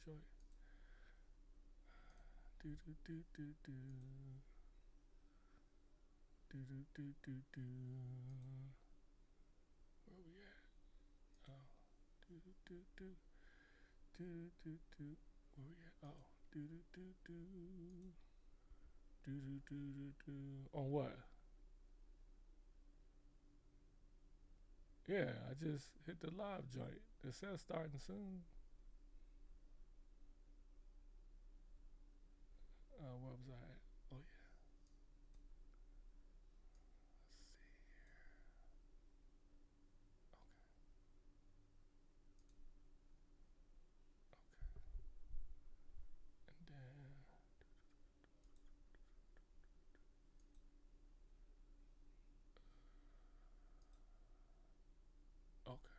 joint. Do do do do do. Do do do do do. Where we at? Oh. Do do do do. Do do do. Where we at? Oh. Do do do do. Do do do do do. On what? Yeah, I just hit the live joint. It says starting soon. Where was I at? Oh yeah. Let's see. Okay. And then okay.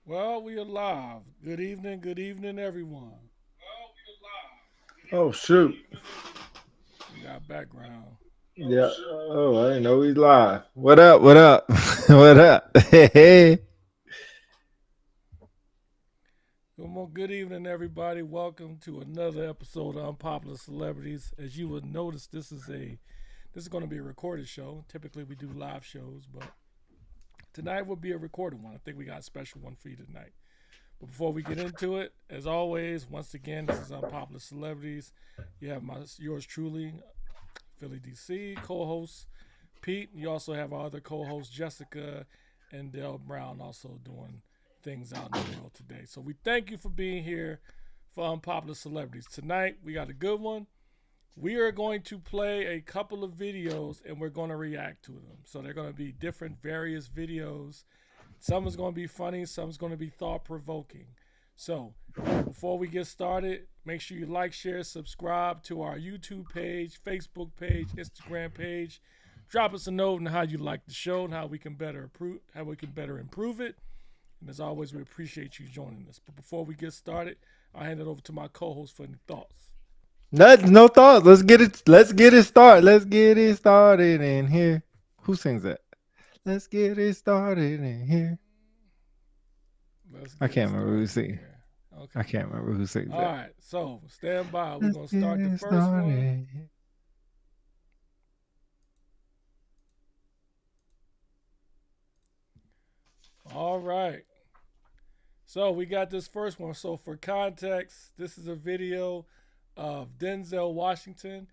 Well, we are live. Good evening, everyone. Oh shoot! We got background. Yeah. Oh, I didn't know he's live. What up? What up? What up? Hey. Good evening, everybody. Welcome to another episode of Unpopular Celebrities. As you would notice, this is going to be a recorded show. Typically, we do live shows, but tonight will be a recorded one. I think we got a special one for you tonight. But before we get into it, as always, once again, this is Unpopular Celebrities. You have yours truly, Philly DC, co-host Pete. You also have our other co-hosts Jessica and Dale Brown also doing things out in the world today. So we thank you for being here for Unpopular Celebrities. Tonight we got a good one. We are going to play a couple of videos and we're going to react to them. So they're going to be different various videos. Some is going to be funny, some is going to be thought provoking. So, before we get started, make sure you like, share, subscribe to our YouTube page, Facebook page, Instagram page. Drop us a note on how you like the show and how we can better improve it. And as always, we appreciate you joining us. But before we get started, I'll hand it over to my co-host for any thoughts. No thoughts. Let's get it. Let's get it started. Let's get it started in here. Who sings that? Let's get it started in here. I can't remember who sings. Okay. I can't remember who sings that. All right. So stand by. We're gonna start the first one. All right. So we got this first one. So for context, this is a video of Denzel Washington,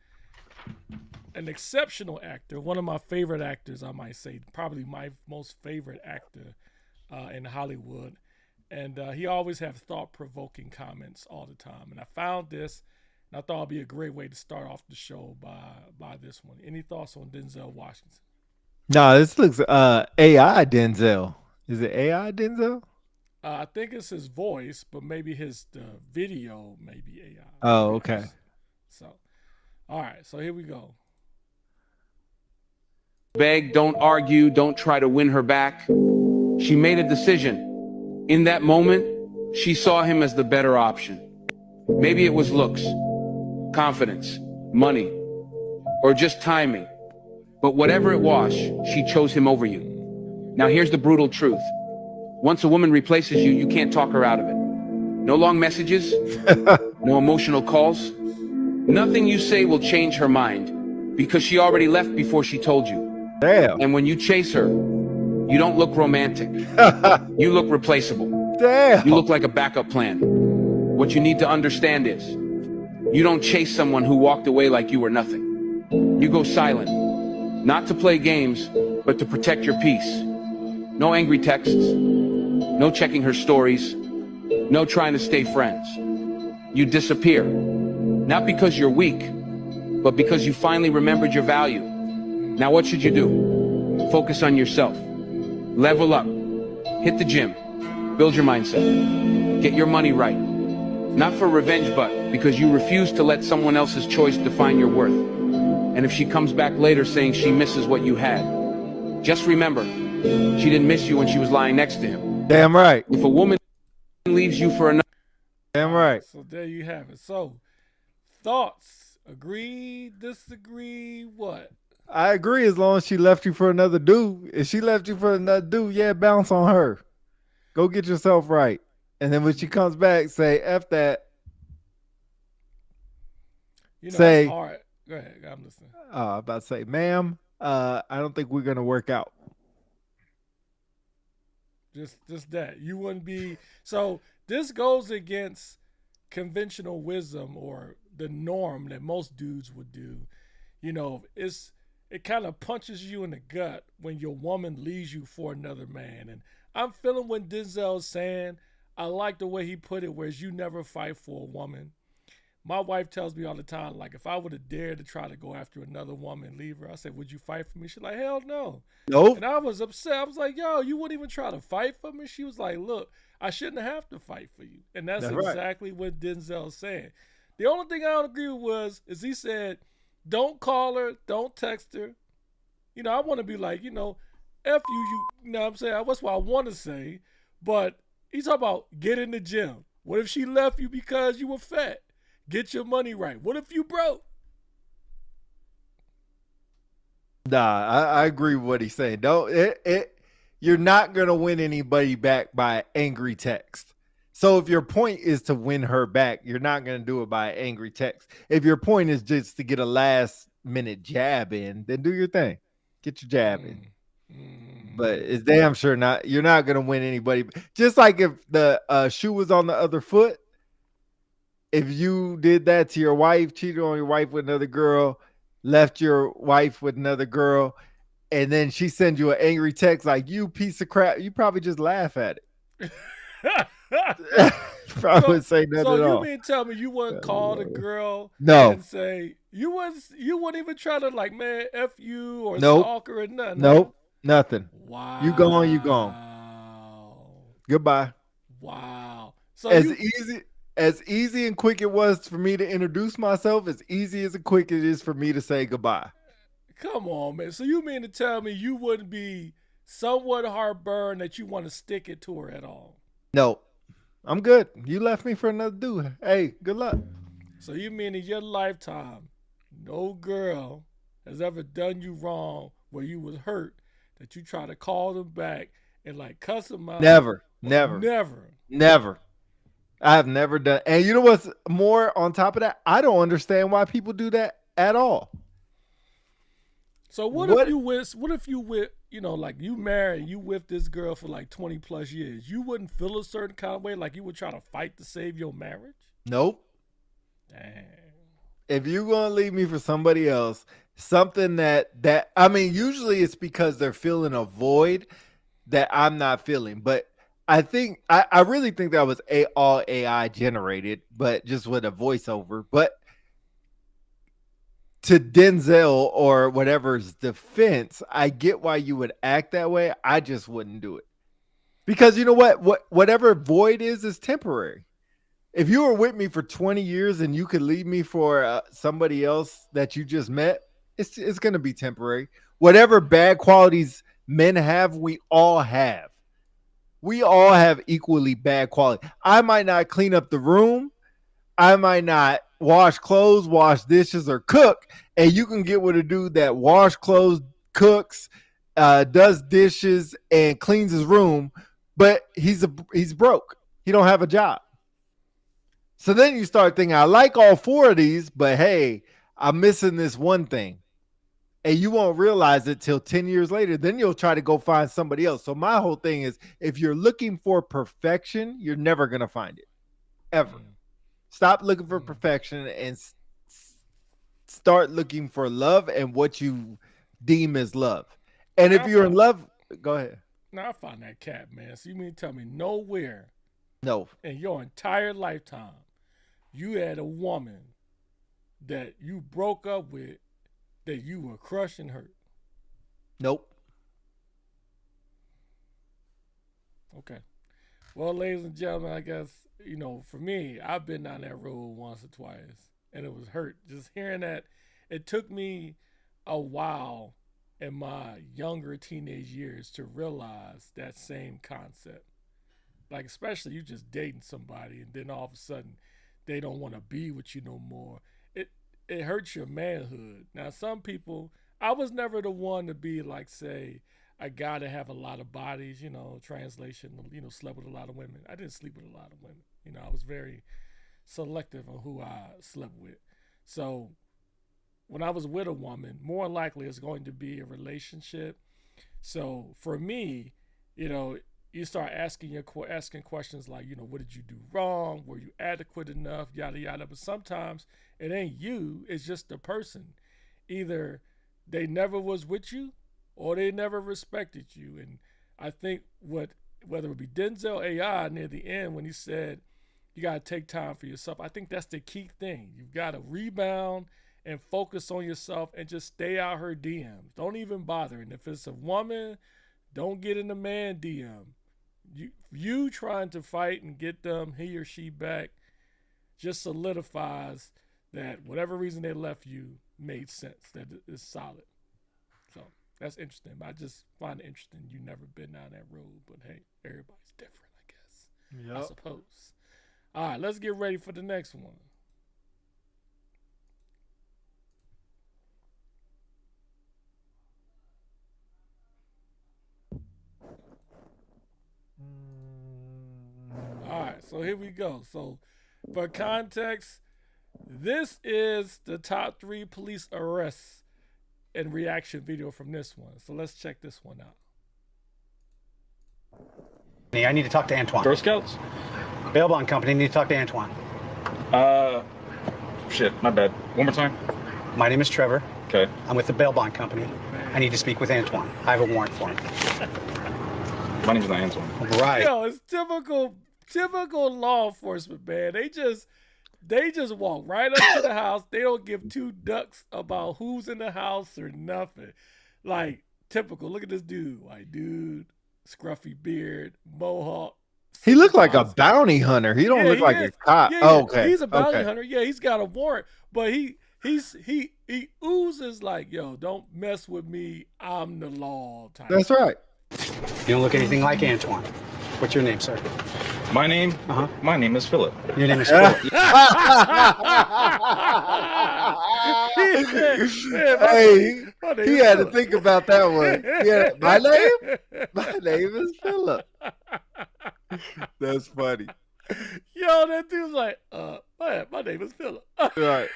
an exceptional actor, one of my favorite actors, I might say, probably my most favorite actor in Hollywood. And he always has thought-provoking comments all the time. And I found this, and I thought it'd be a great way to start off the show by this one. Any thoughts on Denzel Washington? No, this looks AI Denzel. Is it AI Denzel? I think it's his voice, but maybe his video may be AI. Oh, okay. So, all right. So here we go. Beg, don't argue, don't try to win her back. She made a decision. In that moment, she saw him as the better option. Maybe it was looks, confidence, money, or just timing. But whatever it was, she chose him over you. Now here's the brutal truth. Once a woman replaces you, you can't talk her out of it. No long messages, no emotional calls. Nothing you say will change her mind because she already left before she told you. Damn. And when you chase her, you don't look romantic. You look replaceable. Damn. You look like a backup plan. What you need to understand is, you don't chase someone who walked away like you were nothing. You go silent, not to play games, but to protect your peace. No angry texts, no checking her stories, no trying to stay friends. You disappear, not because you're weak, but because you finally remembered your value. Now what should you do? Focus on yourself. Level up. Hit the gym. Build your mindset. Get your money right. Not for revenge, but because you refuse to let someone else's choice define your worth. And if she comes back later saying she misses what you had, just remember, she didn't miss you when she was lying next to him. Damn right. If a woman leaves you for another... Damn right. So there you have it. So, thoughts? Agree? Disagree? What? I agree as long as she left you for another dude. If she left you for another dude, yeah, bounce on her. Go get yourself right. And then when she comes back, say, F that. You know, say, it's hard. Go ahead. I'm listening. I'm about to say, ma'am, I don't think we're going to work out. Just that. You wouldn't be. So this goes against conventional wisdom or the norm that most dudes would do. You know, it kind of punches you in the gut when your woman leaves you for another man. And I'm feeling when Denzel's saying, I like the way he put it, whereas you never fight for a woman. My wife tells me all the time, like, if I would have dared to try to go after another woman and leave her, I said, would you fight for me? She's like, hell no. Nope. And I was upset. I was like, yo, you wouldn't even try to fight for me? She was like, look, I shouldn't have to fight for you. And that's exactly right. What Denzel's saying. The only thing I don't agree with is he said, don't call her, don't text her. You know, I want to be like, you know, F you know what I'm saying? That's what I want to say. But he's talking about get in the gym. What if she left you because you were fat? Get your money right. What if you broke? Nah, I agree with what he's saying. You're not gonna win anybody back by angry text. So if your point is to win her back, you're not gonna do it by angry text. If your point is just to get a last minute jab in, then do your thing. Get your jab in. But it's damn sure not. You're not gonna win anybody. Just like if the shoe was on the other foot. If you did that to your wife, cheated on your wife with another girl, left your wife with another girl, and then she sends you an angry text like, you piece of crap, you probably just laugh at it. Probably wouldn't say nothing at all. So you mean tell me you wouldn't call the girl and say, you wouldn't even try to like, man, F you or stalk her or nothing? Nope, nothing. Wow. You gone. Goodbye. Wow. So as easy and quick it was for me to introduce myself, as easy as and quick it is for me to say goodbye. come on, man. So you mean to tell me you wouldn't be somewhat heartburned that you want to stick it to her at all? No, I'm good. You left me for another dude. Hey, good luck. So you mean in your lifetime, no girl has ever done you wrong where you was hurt that you try to call them back and like cuss them out? Never. I have never done. And you know what's more on top of that? I don't understand why people do that at all. So what if you with like you married, you with this girl for like 20 plus years, you wouldn't feel a certain kind of way, like you would try to fight to save your marriage? Nope. Dang. If you're gonna leave me for somebody else, something that I mean, usually it's because they're feeling a void that I'm not feeling. But I think I really think that was all AI generated, but just with a voiceover. But to Denzel or whatever's defense, I get why you would act that way. I just wouldn't do it. Because you know whatever void is temporary. If you were with me for 20 years and you could leave me for somebody else that you just met, it's going to be temporary. Whatever bad qualities men have, we all have. We all have equally bad quality. I might not clean up the room. I might not wash clothes, wash dishes, or cook. And you can get with a dude that wash clothes, cooks, does dishes, and cleans his room, but he's broke. He don't have a job. So then you start thinking, I like all four of these, but hey, I'm missing this one thing. And you won't realize it till 10 years later. Then you'll try to go find somebody else. So my whole thing is, if you're looking for perfection, you're never going to find it. Ever. Stop looking for perfection and start looking for love and what you deem as love. And if you're in love, go ahead. Now I find that cat, man. So you mean to tell me nowhere in your entire lifetime you had a woman that you broke up with that you were crushed and hurt? Nope. Okay. Well, ladies and gentlemen, I guess, for me, I've been down that road once or twice, and it was hurt. Just hearing that, it took me a while in my younger teenage years to realize that same concept. Like, especially you just dating somebody, and then all of a sudden, they don't want to be with you no more. It hurts your manhood. Now, some people, I was never the one to be like, say, I gotta have a lot of bodies, translation, slept with a lot of women. I didn't sleep with a lot of women. I was very selective on who I slept with. So when I was with a woman, more likely it's going to be a relationship. So for me, you start asking questions like, what did you do wrong? Were you adequate enough? Yada, yada. But sometimes it ain't you. It's just the person. Either they never was with you or they never respected you. And I think whether it be Denzel AI near the end when he said, you got to take time for yourself. I think that's the key thing. You've got to rebound and focus on yourself and just stay out her DMs. Don't even bother. And if it's a woman, don't get in the man DM. You trying to fight and get them, he or she back, just solidifies that whatever reason they left you made sense, that it's solid. So that's interesting. I just find it interesting. You never been down that road, but hey, everybody's different, I guess. Yep. I suppose. All right, let's get ready for the next one. All right, so here we go. So for context, this is the top 3 police arrests and reaction video from this one. So let's check this one out. I need to talk to Antoine. Girl Scouts? Bail bond company, need to talk to Antoine. Shit, my bad. One more time. My name is Trevor. Okay. I'm with the bail bond company. I need to speak with Antoine. I have a warrant for him. My name's not Antoine. Right. Yo, it's typical law enforcement, man. They just walk right up to the house. They don't give 2 ducks about who's in the house or nothing. Like, typical. Look at this dude. White dude, scruffy beard, mohawk, He looked like a bounty hunter. He don't look like a cop. Yeah, Oh, okay. He's a bounty hunter. Yeah, he's got a warrant, but he oozes like, yo, don't mess with me. I'm the law type. That's right. You don't look anything like Antoine. What's your name, sir? My name? My name is Philip. Your name is Philip. Hey, he had to think about that one. Yeah, my name is Philip. That's funny. Yo, that dude's like, my name is Philip. Right.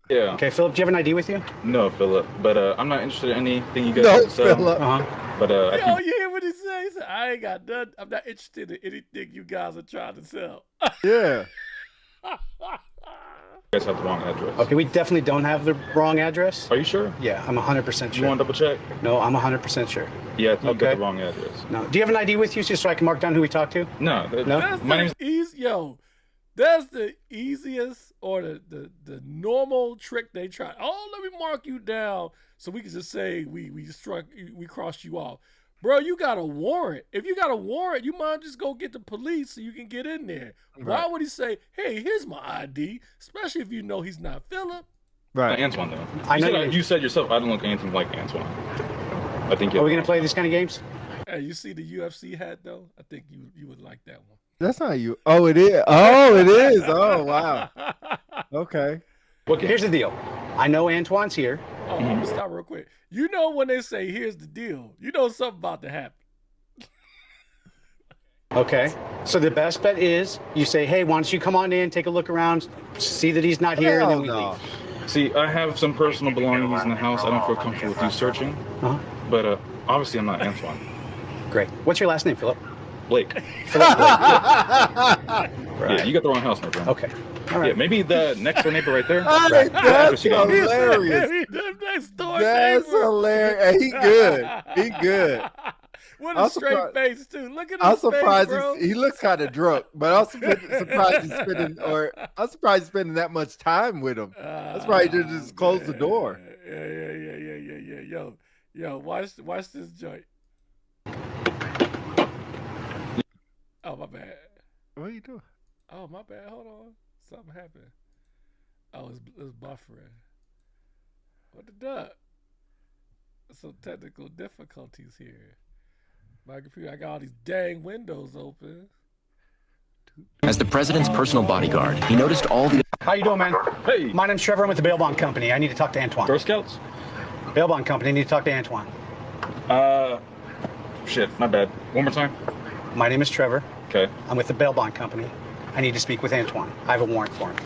Yeah. Okay, Philip, do you have an ID with you? No, Philip. But I'm not interested in anything you guys No, have to sell. Philip. But Yo, I you hear what he said? He said, I ain't got none. I'm not interested in anything you guys are trying to sell. Yeah. you guys have the wrong address. Okay, we definitely don't have the wrong address. Are you sure? Yeah, I'm 100% You want sure. to double check? No, I'm 100% sure. Yeah, I'll Okay. get the wrong address. No. Do you have an ID with you just so I can mark down who we talked to? No. No? My name's That's the easiest or the normal trick they try. Oh, let me mark you down so we can just say we crossed you off. Bro, you got a warrant. If you got a warrant, you might just go get the police so you can get in there. Why would he say, hey, here's my ID? Especially if you know he's not Philip. Right. Antoine, though. I know You said yourself I don't look anything like Antoine. I think Are we going to play these kind of games? Hey, you see the UFC hat, though? I think you would like that one. That's not you. Oh, it is. Oh, it is. Oh, wow. Okay. Okay. Here's the deal. I know Antoine's here. Oh, I'm gonna stop real quick. You know when they say, here's the deal, you know something about to happen. Okay. So the best bet is you say, hey, why don't you come on in, take a look around, see that he's not here, and then we no. leave. See, I have some personal belongings in the house. I don't feel comfortable with you searching. But obviously I'm not Antoine. Great. What's your last name, Philip? Blake. Philip Blake. Yeah, you got the wrong house, my friend. Okay. All right. Yeah, maybe the next door neighbor right there. Hey, that's you got. hilarious. Next door That's neighbor. hilarious. He good. He good. What I'm a straight surprised- face, too. Look at I'm his face, surprised bro. he looks kind of drunk, but I'm surprised he's spending that much time with him. That's why he just closed the door. Yeah. Yo, watch this joint. Oh, my bad. What are you doing? Oh, my bad. Hold on. Something happened. Oh, it's buffering. What the duck? Some technical difficulties here. My computer, I got all these dang windows open. As the president's personal bodyguard, he noticed all the... How you doing, man? Hey, My name's Trevor. I'm with the Bail Bond Company. I need to talk to Antoine. Girl Scouts? Bail Bond Company. I need to talk to Antoine. Shit, my bad. One more time. My name is Trevor. Okay. I'm with the Bail Bond Company. I need to speak with Antoine. I have a warrant for him.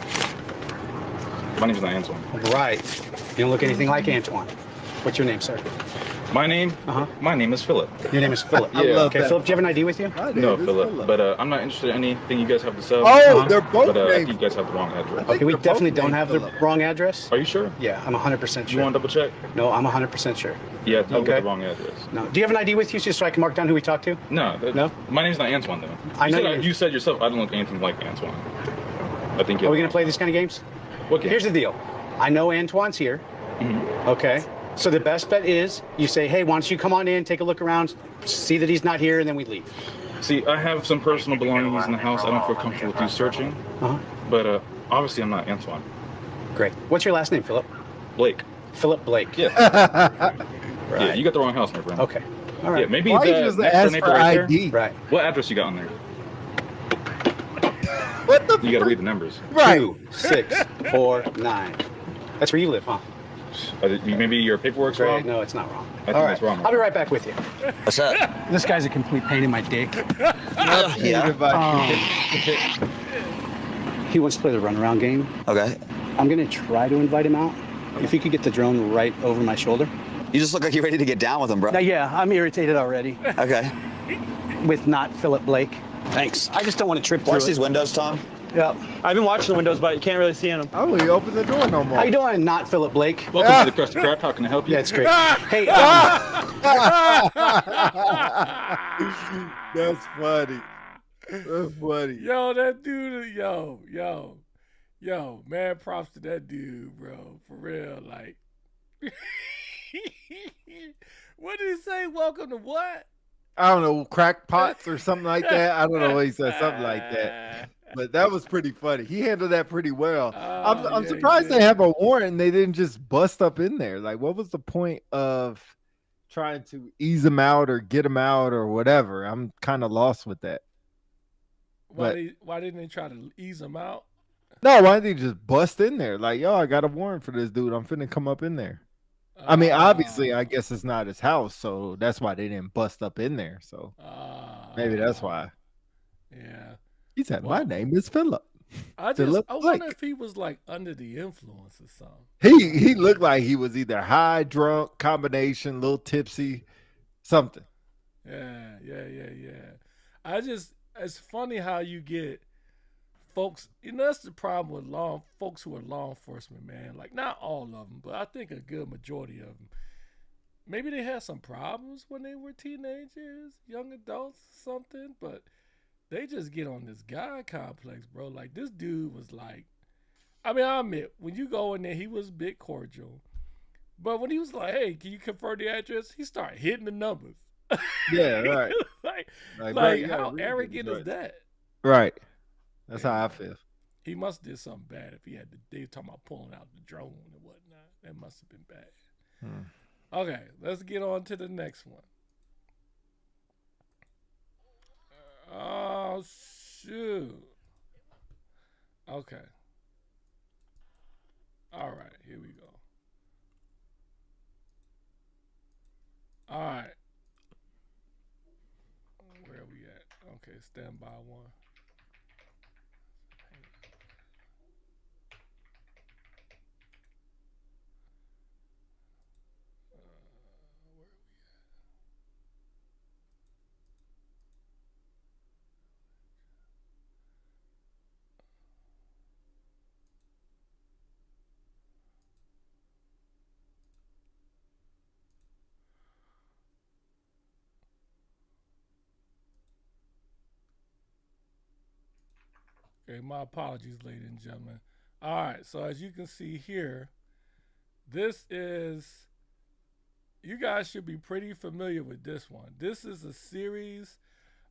My name's not Antoine. Right. You don't look anything like Antoine. What's your name, sir? My name? My name is Philip. Your name is Philip. I love Okay, that. Philip, do you have an ID with you? My name No, is Philip. But I'm not interested in anything you guys have to sell. Oh, they're both But I think named. you guys have the wrong address. Okay, we they're both definitely don't named have Philip. the wrong address. Are you sure? Yeah, I'm 100% You sure. want to double check? No, I'm 100% sure. Yeah, you Okay. got the wrong address. No. Do you have an ID with you just so I can mark down who we talked to? No. No? My name's not Antoine, though. I know you- You said yourself I don't look anything like Antoine. I think Are we going to play these kind of games? What game? Here's the deal. I know Antoine's here. Okay. So the best bet is you say, hey, why don't you come on in, take a look around, see that he's not here, and then we leave. See, I have some personal belongings in the house. I don't feel comfortable with you searching. But obviously I'm not Antoine. Great. What's your last name, Philip? Blake. Philip Blake. Yeah. Yeah, you got the wrong house, my friend. Okay. All right. Yeah, maybe Why you the just next door ask neighbor for right ID? there. Right. What address you got on there? What the? You got to read the numbers. Right. 2, 6, 4, 9. That's where you live, huh? Maybe your paperwork's Great. wrong. No, it's not wrong. I think All right. that's wrong. I'll be right back with you. What's up? This guy's a complete pain in my dick. He wants to play the runaround game. Okay. I'm going to try to invite him out. If you could get the drone right over my shoulder. You just look like you're ready to get down with him, bro. Now, yeah, I'm irritated already Okay. with not Philip Blake. Thanks. I just don't want to trip Watch through these windows, Tom. Yeah. I've been watching the windows, but you can't really see in them. Oh, he opened the door no more. How you doing, not Philip Blake? Welcome to the Krusty Krab. How can I help you? Yeah, it's great. Hey, That's funny. That's funny. Yo, that dude, yo, man, props to that dude, bro. For real, like. What did he say? Welcome to what? I don't know, crackpots or something like that. I don't know what he said, something like that. But that was pretty funny. He handled that pretty well. I'm surprised they have a warrant and they didn't just bust up in there. Like, what was the point of trying to ease him out or get him out or whatever? I'm kind of lost with that. Why didn't they try to ease him out? No, why didn't they just bust in there? Like, yo, I got a warrant for this dude. I'm finna come up in there. I mean, obviously, I guess it's not his house, so that's why they didn't bust up in there. So maybe that's why. Yeah. He said, my name is Philip. I wonder if he was like under the influence or something. He looked like he was either high, drunk, combination, little tipsy, something. Yeah. It's funny how you get folks, that's the problem with folks who are law enforcement, man. Like, not all of them, but I think a good majority of them. Maybe they had some problems when they were teenagers, young adults, something, but they just get on this guy complex, bro. Like, this dude was like, I mean, I admit, when you go in there, he was a bit cordial. But when he was like, hey, can you confirm the address? He started hitting the numbers. Yeah, right. like how arrogant is that? Right. That's how I feel. He must have did something bad if he had they were talking about pulling out the drone and whatnot. That must have been bad. Okay, let's get on to the next one. Oh, shoot. Okay. All right, here we go. All right. Where are we at? Okay, stand by one. Okay, my apologies, ladies and gentlemen. All right, so as you can see here, this is, you guys should be pretty familiar with this one. This is a series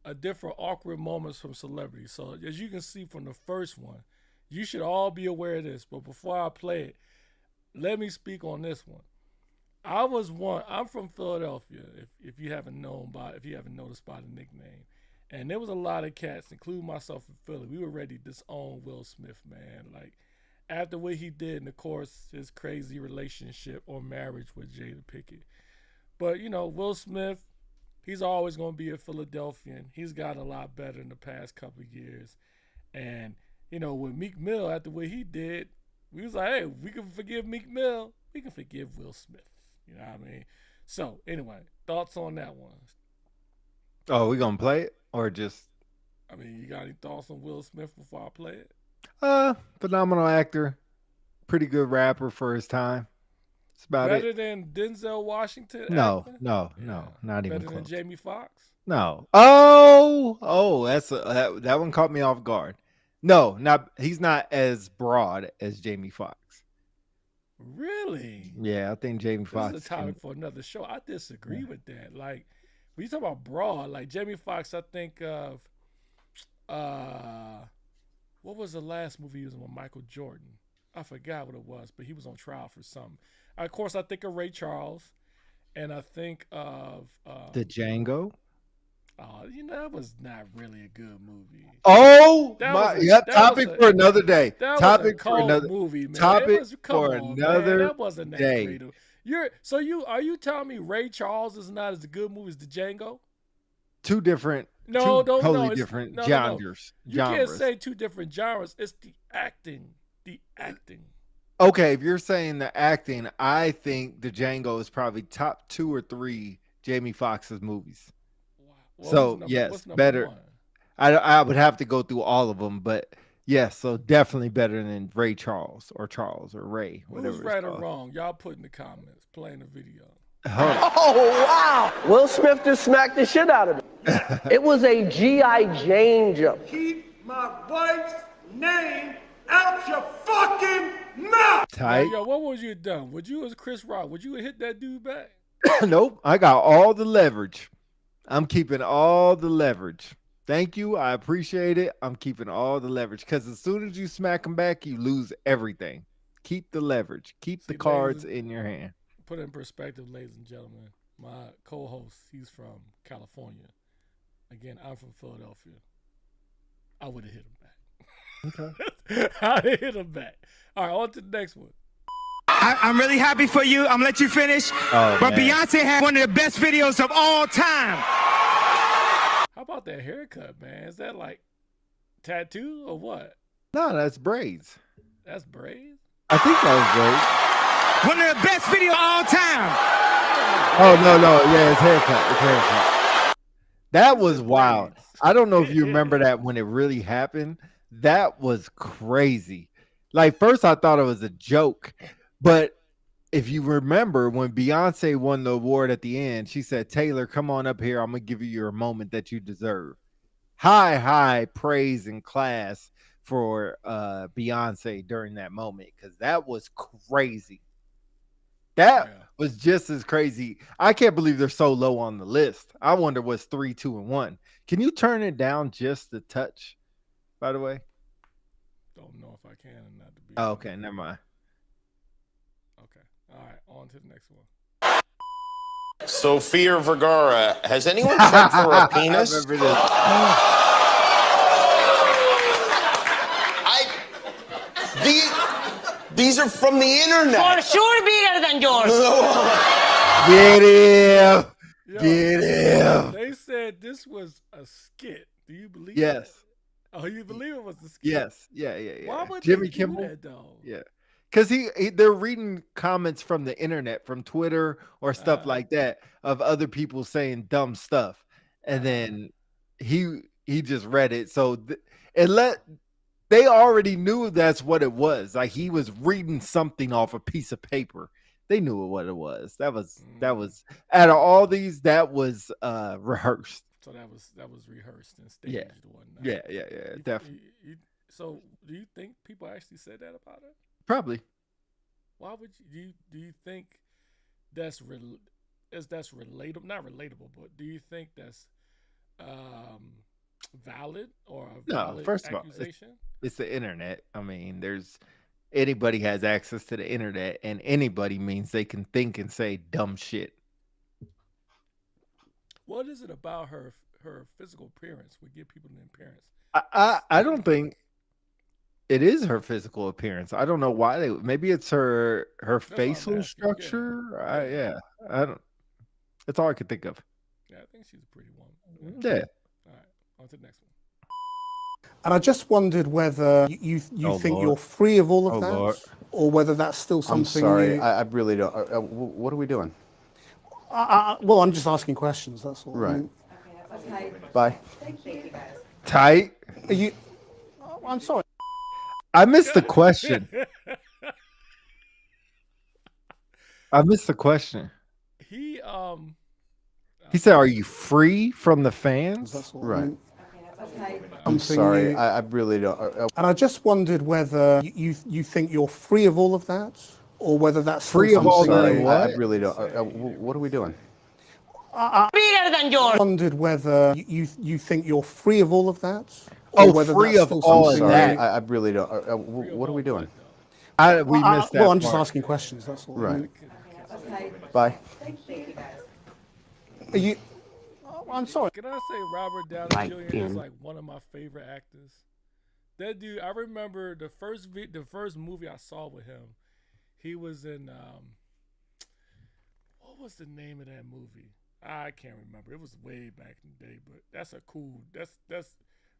of different awkward moments from celebrities. So as you can see from the first one, you should all be aware of this. But before I play it, let me speak on this one. I'm from Philadelphia, if you haven't noticed by the nickname. And there was a lot of cats, including myself in Philly. We were ready to disown Will Smith, man. Like, after what he did, and of course, his crazy relationship or marriage with Jada Pinkett. But, Will Smith, he's always going to be a Philadelphian. He's gotten a lot better in the past couple of years. And, with Meek Mill, after what he did, we was like, hey, we can forgive Meek Mill. We can forgive Will Smith. You know what I mean? So, anyway, thoughts on that one? Oh, we going to play it? Or just, I mean, you got any thoughts on Will Smith before I play it? Phenomenal actor, pretty good rapper for his time. That's about Better it. than Denzel Washington? No, actor? not even Better close. than Jamie Foxx? No. Oh, that one caught me off guard. No, he's not as broad as Jamie Foxx. Really? Yeah, I think Jamie Foxx. This is a topic for another show. I disagree with that. Like, when you talk about broad, like Jamie Foxx, I think of what was the last movie he was in with Michael Jordan? I forgot what it was, but he was on trial for something. Of course, I think of Ray Charles, and I think of the Django. Oh, that was not really a good movie. Oh, topic for another day. That topic was a cold for another movie, man. Topic come for on, another man. That wasn't that day. creative. Are you telling me Ray Charles is not as good movie as the Django? Two different, totally different no. genres. You can't say two different genres. It's the acting. The acting. Okay, if you're saying the acting, I think the Django is probably top 2 or 3 Jamie Foxx's movies. Wow. So yes, better. I would have to go through all of them, but yes, so definitely better than Ray Charles or Ray, whatever. Who's right or wrong? Y'all put in the comments. Playing the video. Oh, wow. Will Smith just smacked the shit out of him. It was a G.I. Jane jump. Keep my wife's name out your fucking mouth. Tight. Yo, what would you have done? Would you, as Chris Rock, would you have hit that dude back? Nope. I got all the leverage. I'm keeping all the leverage. Thank you. I appreciate it. I'm keeping all the leverage because as soon as you smack them back, you lose everything. Keep the leverage. Keep the cards in your hand. Put it in perspective, ladies and gentlemen. My co-host, he's from California. Again, I'm from Philadelphia. I would have hit him back. Okay. I'd have hit him back. All right, on to the next one. I'm really happy for you. I'm gonna let you finish. But man. Beyonce had one of the best videos of all time. How about that haircut, man? Is that like tattoo or what? No, that's braids. That's braids? I think that was braids. One of the best videos of all time. Oh, no. Yeah, it's haircut. It's haircut. That was wild. I don't know if you remember that when it really happened. That was crazy. Like, first I thought it was a joke. But if you remember when Beyonce won the award at the end, she said, Taylor, come on up here. I'm going to give you your moment that you deserve. High praise and class for Beyonce during that moment because that was crazy. That was just as crazy. I can't believe they're so low on the list. I wonder what's 3, 2, and 1. Can you turn it down just a touch, by the way? Don't know if I can or not. To be okay, never mind. Okay. All right, on to the next one. Sofia Vergara. Has anyone checked for a penis? I remember this. These are from the internet. For sure bigger than yours. Get him. Get him. They said this was a skit. Do you believe Yes. That? Oh, you believe it was a skit? Yes. Yeah. Why would Jimmy they Kimmel? do that, though? Yeah. Because they're reading comments from the internet, from Twitter or stuff like that, of other people saying dumb stuff. And then he just read it. So they already knew that's what it was. Like he was reading something off a piece of paper. They knew what it was. That was out of all these, that was rehearsed. So that was rehearsed and staged. Yeah. Definitely. So do you think people actually said that about her? Probably. Why would you do you think that's relatable? Not relatable, but do you think that's valid or a valid first accusation? of all, it's the internet. I mean, anybody has access to the internet, and anybody means they can think and say dumb shit. What is it about her physical appearance would give people an appearance? I don't think it is her physical appearance. I don't know why maybe it's her facial structure. Yeah. I don't. That's all I could think of. Yeah, I think she's a pretty woman. Yeah. All right, on to the next one. And I just wondered whether you think you're free of all of that, Lord. or whether that's still something. I'm sorry, I really don't. What are we doing? Well, I'm just asking questions. That's all. Right. Okay. Bye. Thank you, guys. Tight. Are you? I'm sorry. I missed the question. He said, "Are you free from the fans?" Right. Okay. I'm sorry, I really don't. And I just wondered whether you think you're free of all of that, or whether that's Free still of all something. that. What? I really don't. What are we doing? Bigger than yours. I wondered whether you think you're free of all of that, Oh, or whether free that's of still all something. of that. I really don't. What are we doing? We missed that. Well, I'm just part. asking questions. That's all. Right. Okay. Bye. Thank you, guys. Are you? I'm sorry. Can I say Robert Downey Jr. is like one of my favorite actors? That dude, I remember the first movie I saw with him. He was in what was the name of that movie? I can't remember. It was way back in the day, but that's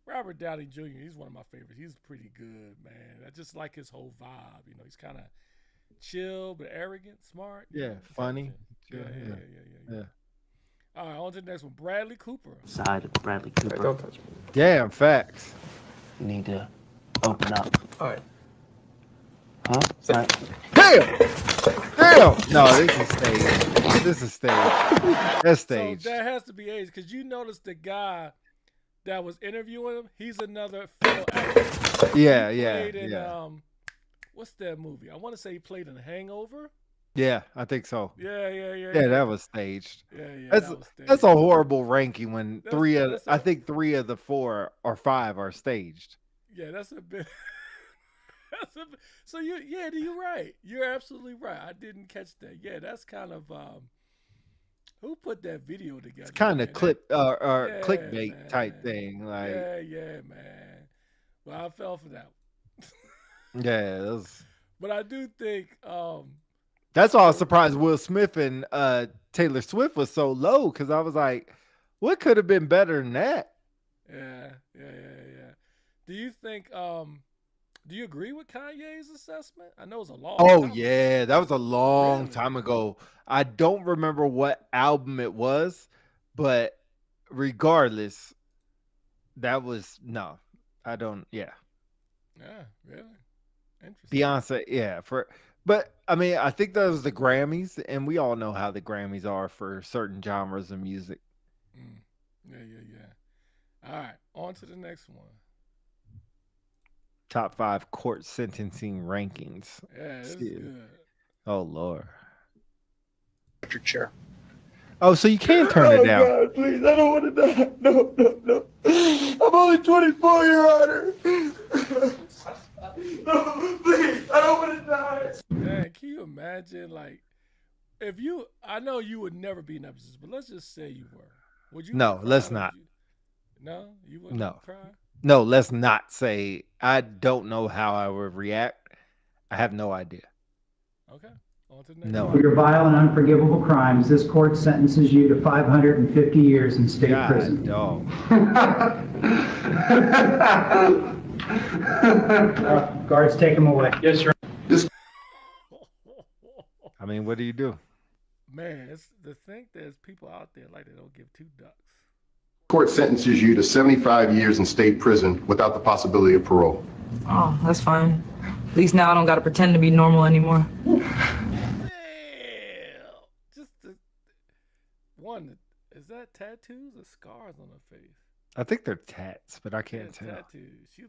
Robert Downey Jr. He's one of my favorites. He's pretty good, man. I just like his whole vibe. You know, he's kind of chill but arrogant, smart. Yeah, funny. Yeah. All right, on to the next one. Bradley Cooper. Side of Bradley Cooper. Don't touch me. Damn, facts. You need to open up. All right. Huh? Right. Damn. No, this is stage. This is stage. That's stage. So that has to be age because you notice the guy that was interviewing him. He's another fellow actor. Yeah. He played in, what's that movie? I want to say he played in Hangover. Yeah, I think so. Yeah, That was staged. Yeah, That's that was staged. that's a horrible ranking when That's I think 3 of the 4 or 5 are staged. Yeah, that's a bit. So you're right. You're absolutely right. I didn't catch that. Yeah, that's kind of who put that video together? It's kind of clickbait man. type thing. Like, yeah, man. Well, I fell for that one. yeah, it was. But I do think That's why I was surprised Will Smith and Taylor Swift was so low, because I was like, what could have been better than that? Yeah. Do you think do you agree with Kanye's assessment? I know it was a long time ago. That was a long time ago. I don't remember what album it was, but regardless, that was I don't. Yeah, really interesting. Beyonce, but I mean, I think that was the Grammys, and we all know how the Grammys are for certain genres of music. Yeah. All right, on to the next one. Top 5 court sentencing rankings. Yeah, this is good. Oh Lord. Electric chair. Oh, so you can turn it down. God, please, I don't want to die. No. I'm only 24, Your Honor. No, please, I don't want to die. Man, can you imagine, like, if you? I know you would never be in that position, but let's just say you were. Would you? No, let's not. No, you wouldn't cry. No, let's not say. I don't know how I would react. I have no idea. Okay. On to the next. No. For your vile and unforgivable crimes, this court sentences you to 550 years in state prison. Dog. Guards, take him away. Yes, sir. I mean, what do you do? Man, it's the thing. There's people out there like they don't give 2 ducks. Court sentences you to 75 years in state prison without the possibility of parole. Oh, that's fine. At least now I don't got to pretend to be normal anymore. Just one. Is that tattoos or scars on her face? I think they're tats, but I can't tell. Tattoos. She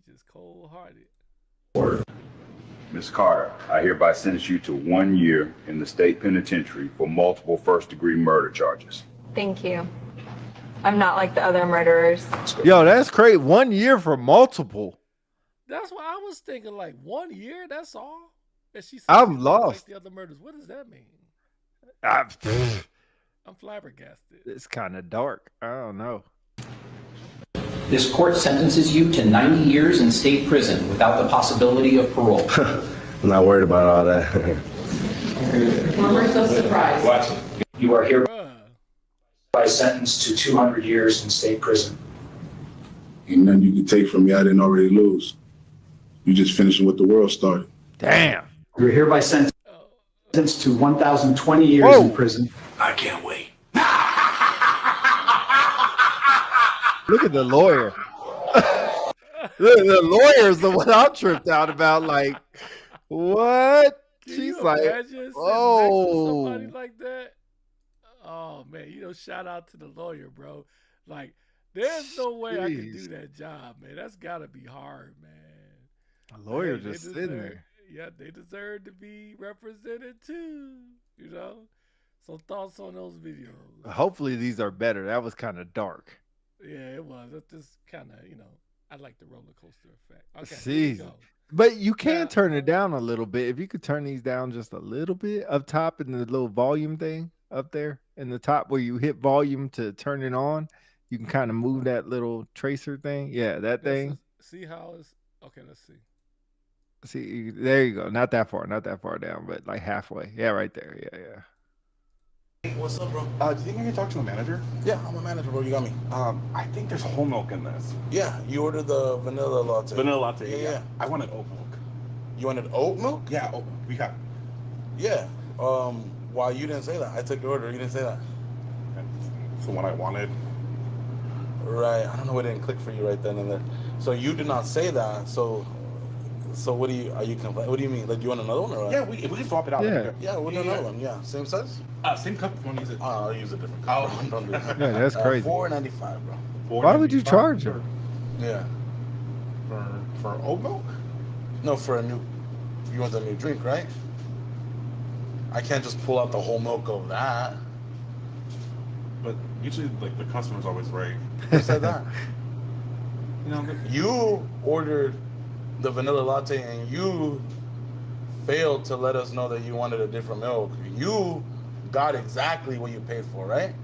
just cold-hearted. Ms. Carter, I hereby sentence you to 1 year in the state penitentiary for multiple first-degree murder charges. Thank you. I'm not like the other murderers. Yo, that's crazy. 1 year for multiple. That's what I was thinking. Like 1 year. That's all. And she said I'm she's not lost. Like the other murders. What does that mean? I'm flabbergasted. It's kind of dark. I don't know. This court sentences you to 90 years in state prison without the possibility of parole. I'm not worried about all that. We're so surprised. Watch it. You are here by sentenced to 200 years in state prison. Ain't nothing you can take from me I didn't already lose. You just finishing what the world started. Damn. You're hereby sentenced to 1,020 years in prison. I can't wait. Look at the lawyer. The lawyer's the one I'm tripped out about. Like, what? She's like, oh. Somebody like that. Oh man, shout out to the lawyer, bro. Like, there's no way I could do that job, man. That's gotta be hard, man. A lawyer just sitting there. Yeah, they deserve to be represented too. So thoughts on those videos? Hopefully these are better. That was kind of dark. Yeah, it was. It's just kind of, I like the roller coaster effect. Okay, see, but you can turn it down a little bit. If you could turn these down just a little bit up top in the little volume thing up there in the top where you hit volume to turn it on, you can kind of move that little tracer thing. Yeah, that thing. See how it's okay. Let's see. See, there you go. Not that far down, but like halfway. Yeah, right there. Yeah. What's up, bro? Do you think I can talk to the manager? Yeah, I'm a manager, bro. You got me. I think there's whole milk in this. Yeah, you ordered the vanilla latte. Vanilla latte, yeah. I wanted oat milk. You wanted oat milk? Yeah, oat milk. We got it. Yeah. Why you didn't say that? I took your order. You didn't say that. It's the one I wanted. Right. I don't know what didn't click for you right then and there. So you did not say that. So what are you complaining? What do you mean? Like, do you want another one or what? Yeah, if we can swap it out. Yeah, we'll do another one. Yeah, same size. Same cup. If you want to use it. I'll use a different cup. Oh, don't do that. Yeah, that's crazy. $4.95, bro. Why would you charge her? Yeah. For oat milk? No, for a new. You want a new drink, right? I can't just pull out the whole milk of that. But usually, like, the customer's always right. Who said that? You ordered the vanilla latte and you failed to let us know that you wanted a different milk. You got exactly what you paid for, right?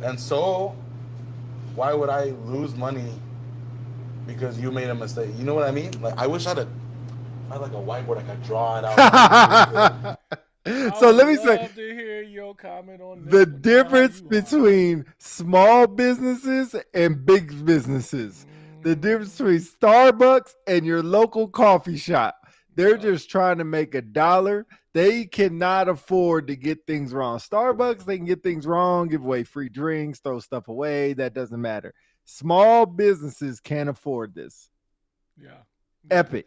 And so, why would I lose money because you made a mistake? You know what I mean? Like, I wish I had like a whiteboard I could draw it out. So let me say, to hear your comment on the difference between small businesses and big businesses. The difference between Starbucks and your local coffee shop. They're just trying to make $1. They cannot afford to get things wrong. Starbucks, they can get things wrong, give away free drinks, throw stuff away. That doesn't matter. Small businesses can't afford this. Yeah. Epic.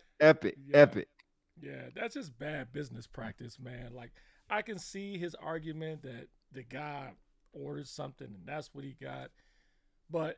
Yeah, that's just bad business practice, man. Like, I can see his argument that the guy ordered something and that's what he got. But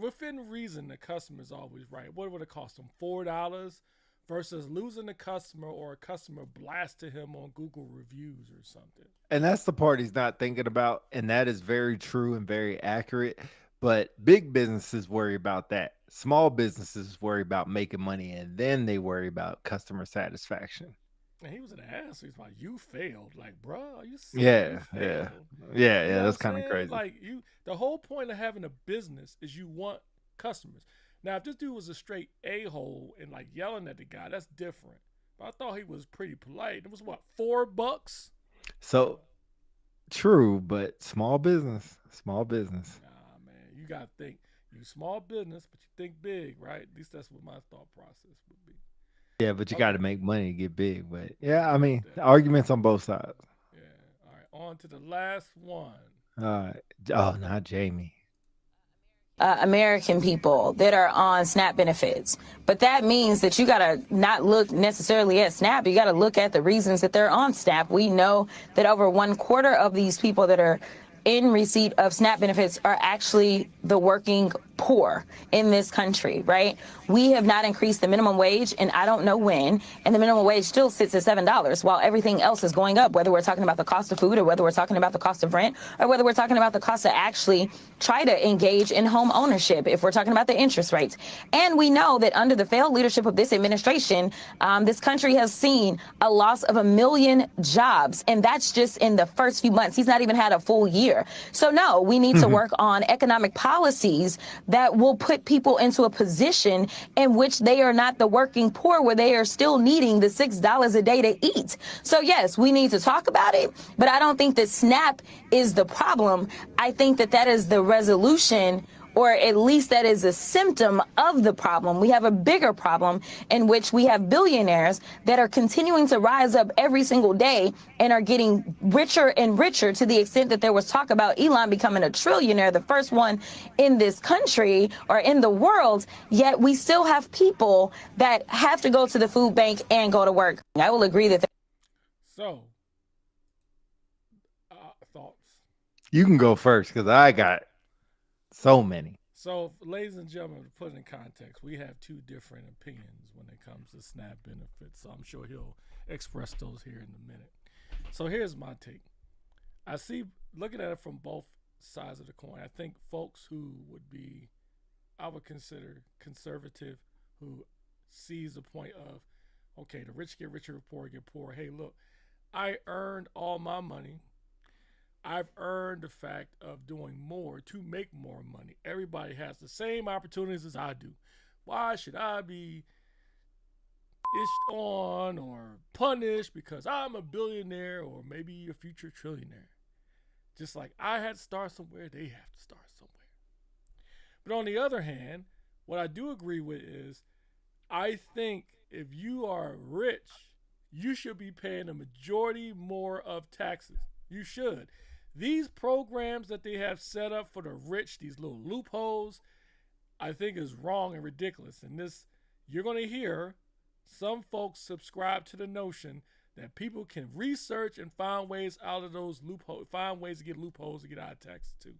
within reason, the customer's always right. What would it cost him? $4 versus losing the customer or a customer blasted him on Google reviews or something. And that's the part he's not thinking about. And that is very true and very accurate. But big businesses worry about that. Small businesses worry about making money, and then they worry about customer satisfaction. And he was an ass. He's like, "You failed." Like, bro, are you serious? Yeah. You know that's kind of crazy. Like, the whole point of having a business is you want customers. Now, if this dude was a straight a-hole and like yelling at the guy, that's different. But I thought he was pretty polite. It was what, $4? So true, but small business. Nah, man, you gotta think. You small business, but you think big, right? At least that's what my thought process would be. Yeah, but you got to make money to get big. But yeah, I mean, arguments on both sides. Yeah. All right, on to the last one. All right. Oh, not Jamie. American people that are on SNAP benefits. But that means that you got to not look necessarily at SNAP. You got to look at the reasons that they're on SNAP. We know that over 1/4 of these people that are in receipt of SNAP benefits are actually the working poor in this country, right? We have not increased the minimum wage, and I don't know when, and the minimum wage still sits at $7 while everything else is going up, whether we're talking about the cost of food or whether we're talking about the cost of rent or whether we're talking about the cost to actually try to engage in home ownership, if we're talking about the interest rates. And we know that under the failed leadership of this administration, this country has seen a loss of 1 million jobs, and that's just in the first few months. He's not even had a full year. So no, we need to work on economic policies that will put people into a position in which they are not the working poor, where they are still needing the $6 a day to eat. So yes, we need to talk about it, but I don't think that SNAP is the problem. I think that that is the resolution, or at least that is a symptom of the problem. We have a bigger problem in which we have billionaires that are continuing to rise up every single day and are getting richer and richer, to the extent that there was talk about Elon becoming a trillionaire, the first one in this country or in the world. Yet we still have people that have to go to the food bank and go to work. I will agree that. So, thoughts? You can go first because I got so many. So, ladies and gentlemen, to put it in context, we have two different opinions when it comes to SNAP benefits. So I'm sure he'll express those here in a minute. So here's my take. I see, looking at it from both sides of the coin, I think folks who would be, I would consider conservative, who sees the point of, okay, the rich get richer, the poor get poorer. Hey, look, I earned all my money. I've earned the fact of doing more to make more money. Everybody has the same opportunities as I do. Why should I be ished on or punished because I'm a billionaire or maybe a future trillionaire? Just like I had to start somewhere, they have to start somewhere. But on the other hand, what I do agree with is I think if you are rich, you should be paying a majority more of taxes. You should. These programs that they have set up for the rich, these little loopholes, I think is wrong and ridiculous. And this, you're going to hear some folks subscribe to the notion that people can research and find ways out of those loopholes, find ways to get loopholes to get out of taxes too.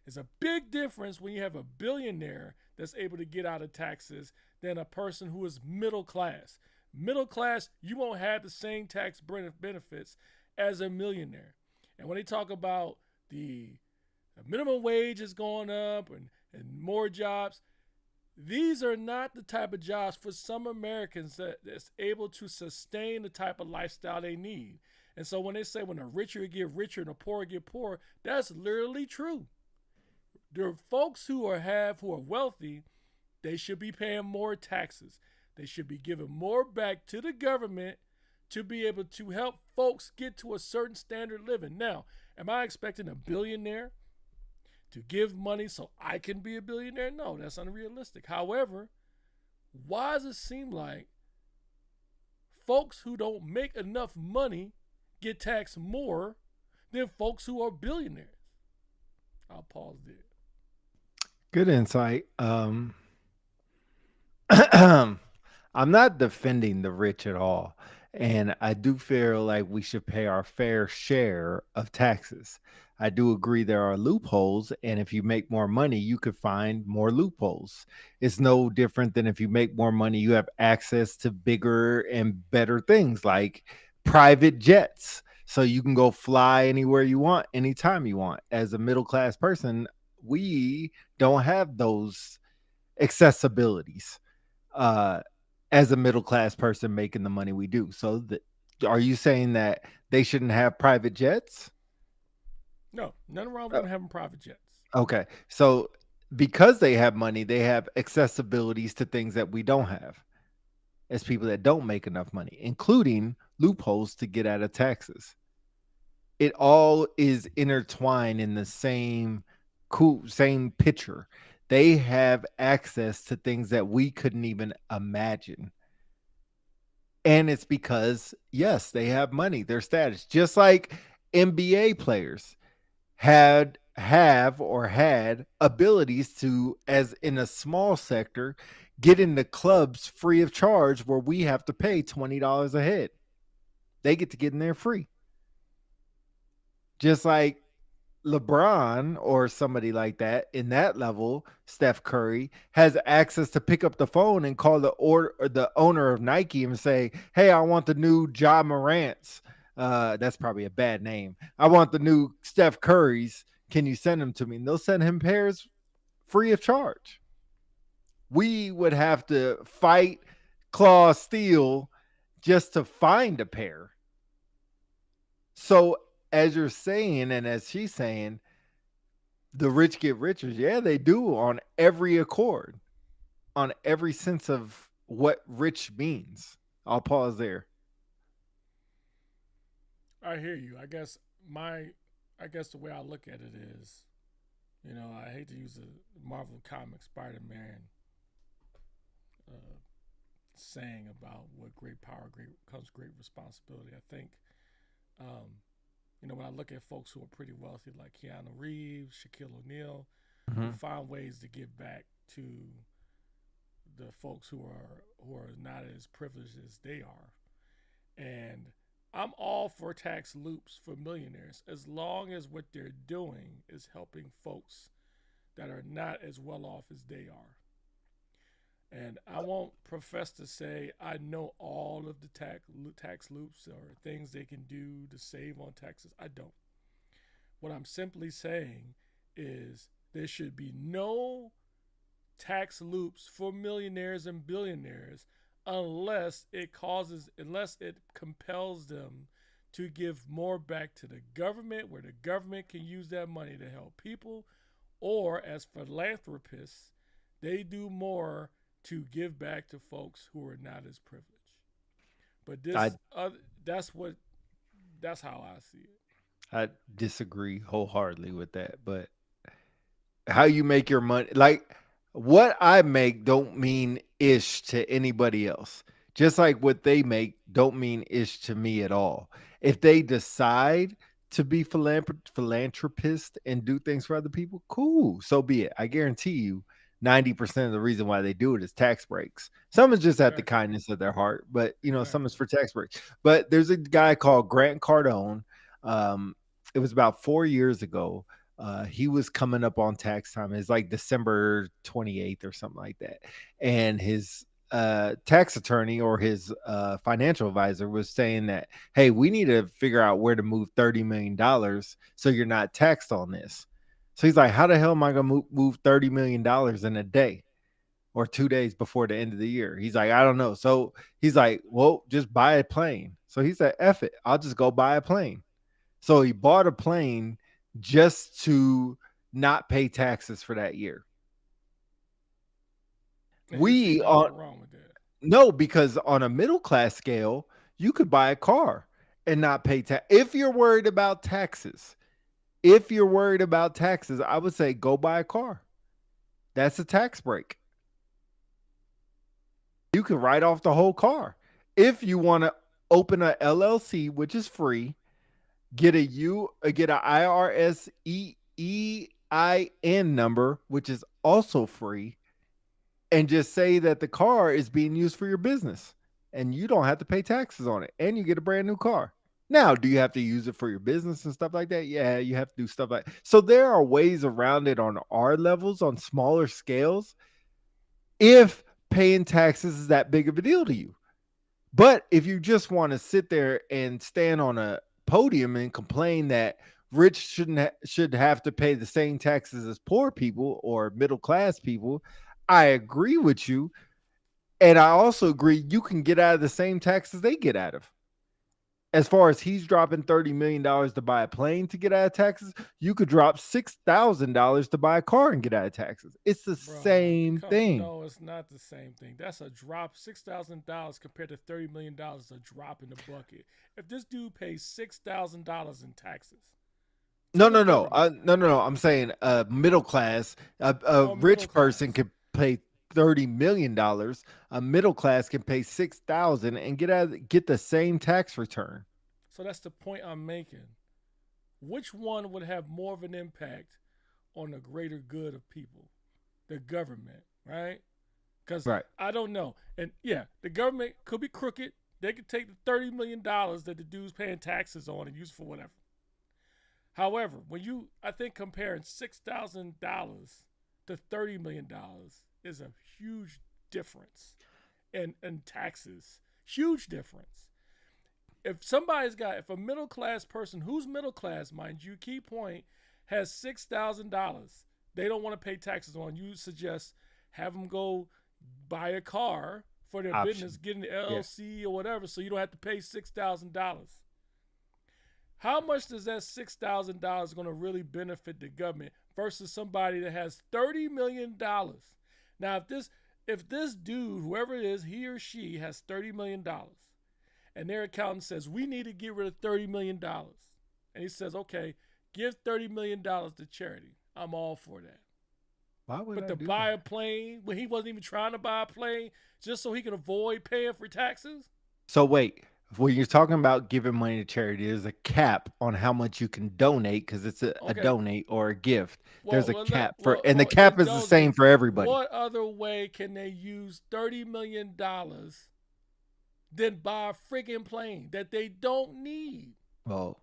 It's a big difference when you have a billionaire that's able to get out of taxes than a person who is middle class. Middle class, you won't have the same tax benefits as a millionaire. And when they talk about the minimum wage is going up and more jobs, these are not the type of jobs for some Americans that's able to sustain the type of lifestyle they need. And so when they say when the richer get richer and the poorer get poorer, that's literally true. The folks who are wealthy, they should be paying more taxes. They should be giving more back to the government to be able to help folks get to a certain standard of living. Now, am I expecting a billionaire to give money so I can be a billionaire? No, that's unrealistic. However, why does it seem like folks who don't make enough money get taxed more than folks who are billionaires? I'll pause there. Good insight. I'm not defending the rich at all. And I do feel like we should pay our fair share of taxes. I do agree there are loopholes, and if you make more money, you could find more loopholes. It's no different than if you make more money, you have access to bigger and better things like private jets. So you can go fly anywhere you want, anytime you want. As a middle-class person, we don't have those accessibilities. As a middle-class person making the money we do. So are you saying that they shouldn't have private jets? No, nothing wrong with them having private jets. Okay. So because they have money, they have accessibilities to things that we don't have as people that don't make enough money, including loopholes to get out of taxes. It all is intertwined in the same picture. They have access to things that we couldn't even imagine. And it's because, yes, they have money, their status, just like NBA players had abilities to, as in a small sector, get into clubs free of charge where we have to pay $20 a head. They get to get in there free. Just like LeBron or somebody like that in that level, Steph Curry has access to pick up the phone and call the owner of Nike and say, "Hey, I want the new Ja Morant's. That's probably a bad name. I want the new Steph Curry's. Can you send them to me?" And they'll send him pairs free of charge. We would have to fight, claw, steal just to find a pair. So as you're saying, and as she's saying, the rich get richer. Yeah, they do on every accord, on every sense of what rich means. I'll pause there. I hear you. I guess the way I look at it is, I hate to use the Marvel comic Spider-Man saying about what great power comes great responsibility. I think, when I look at folks who are pretty wealthy, like Keanu Reeves, Shaquille O'Neal, who find ways to give back to the folks who are not as privileged as they are. And I'm all for tax loops for millionaires as long as what they're doing is helping folks that are not as well off as they are. And I won't profess to say I know all of the tax loops or things they can do to save on taxes. I don't. What I'm simply saying is there should be no tax loops for millionaires and billionaires unless it compels them to give more back to the government, where the government can use that money to help people, or as philanthropists, they do more to give back to folks who are not as privileged. But that's how I see it. I disagree wholeheartedly with that, but how you make your money, like what I make don't mean ish to anybody else. Just like what they make don't mean ish to me at all. If they decide to be philanthropist and do things for other people, cool, so be it. I guarantee you 90% of the reason why they do it is tax breaks. Some is just at the kindness of their heart, but some is for tax breaks. But there's a guy called Grant Cardone. It was about 4 years ago. He was coming up on tax time. It's like December 28th or something like that. And his tax attorney or his financial advisor was saying that, hey, we need to figure out where to move $30 million so you're not taxed on this. So he's like, how the hell am I going to move $30 million in a day or 2 days before the end of the year? He's like, I don't know. So he's like, well, just buy a plane. So he said, F it, I'll just go buy a plane. So he bought a plane just to not pay taxes for that year. No, because on a middle class scale, you could buy a car and not pay tax. If you're worried about taxes, I would say go buy a car. That's a tax break. You can write off the whole car. If you want to open a LLC, which is free, get a IRS EIN number, which is also free, and just say that the car is being used for your business and you don't have to pay taxes on it, and you get a brand new car. Now, do you have to use it for your business and stuff like that? Yeah, you have to do stuff like that. So there are ways around it on our levels, on smaller scales, if paying taxes is that big of a deal to you. But if you just want to sit there and stand on a podium and complain that rich should have to pay the same taxes as poor people or middle class people, I agree with you. And I also agree you can get out of the same taxes they get out of. As far as he's dropping $30 million to buy a plane to get out of taxes, you could drop $6,000 to buy a car and get out of taxes. It's the same thing. No, it's not the same thing. That's a drop. $6,000 compared to $30 million is a drop in the bucket. If this dude pays $6,000 in taxes. No. I'm saying middle class, a rich person could pay $30 million. A middle class can pay $6,000 and get the same tax return. So that's the point I'm making. Which one would have more of an impact on the greater good of people? The government, right? Because I don't know. And yeah, the government could be crooked. They could take the $30 million that the dude's paying taxes on and use for whatever. However, when I think comparing $6,000 to $30 million is a huge difference in taxes. Huge difference. If a middle class person who's middle class, mind you, key point, has $6,000 they don't want to pay taxes on, you suggest have them go buy a car for their business, get an LLC or whatever, so you don't have to pay $6,000. How much does that $6,000 going to really benefit the government versus somebody that has $30 million? Now, if this dude, whoever it is, he or she has $30 million, and their accountant says, we need to get rid of $30 million, and he says, okay, give $30 million to charity, I'm all for that. Why would But to buy a plane, when he wasn't even trying to buy a plane, just so he can avoid paying for taxes? So wait, when you're talking about giving money to charity, there's a cap on how much you can donate because it's a donate or a gift. There's a cap and the cap is the same for everybody. What other way can they use $30 million than buy a friggin' plane that they don't need? Well,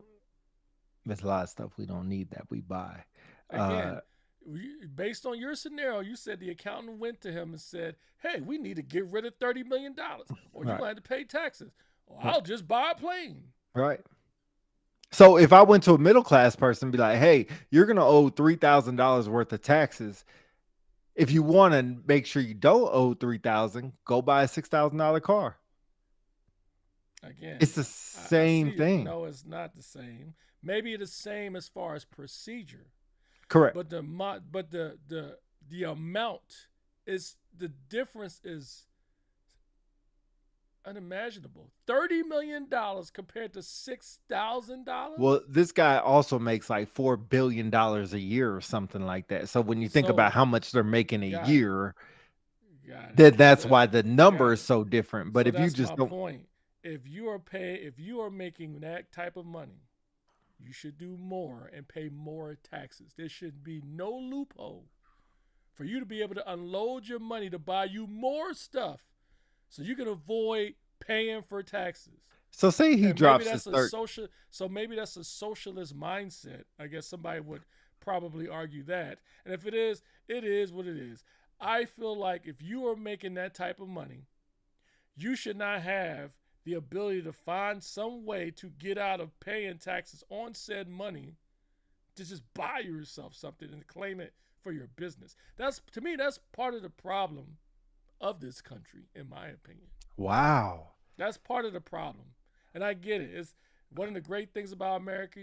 there's a lot of stuff we don't need that we buy. Again, based on your scenario, you said the accountant went to him and said, hey, we need to get rid of $30 million or you're going to have to pay taxes. I'll just buy a plane. Right. So if I went to a middle class person and be like, hey, you're going to owe $3,000 worth of taxes. If you want to make sure you don't owe $3,000, go buy a $6,000 car. Again, it's the same thing. No, it's not the same. Maybe it's the same as far as procedure. Correct. But the amount is, the difference is unimaginable. $30 million compared to $6,000. Well, this guy also makes like $4 billion a year or something like that. So when you think about how much they're making a year, that's why the number is so different. But so if you just don't, point. If you are making that type of money, you should do more and pay more taxes. There should be no loophole for you to be able to unload your money to buy you more stuff so you can avoid paying for taxes. So say he drops his So maybe that's a socialist mindset. I guess somebody would probably argue that. And if it is what it is. I feel like if you are making that type of money you should not have the ability to find some way to get out of paying taxes on said money to just buy yourself something and claim it for your business. To me, that's part of the problem of this country, in my opinion. Wow. That's part of the problem. And I get it. It's one of the great things about America,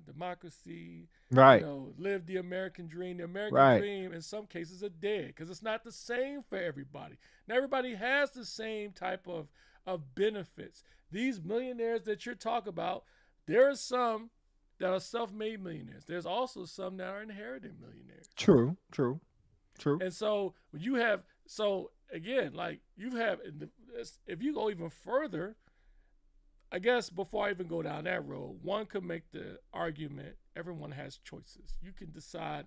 democracy, right? Live the American dream. The American dream, in some cases, are dead because it's not the same for everybody. Now, everybody has the same type of benefits. These millionaires that you're talking about, there are some that are self-made millionaires. There's also some that are inherited millionaires. True. And so you have, again, like if you go even further, I guess before I even go down that road, one could make the argument everyone has choices. You can decide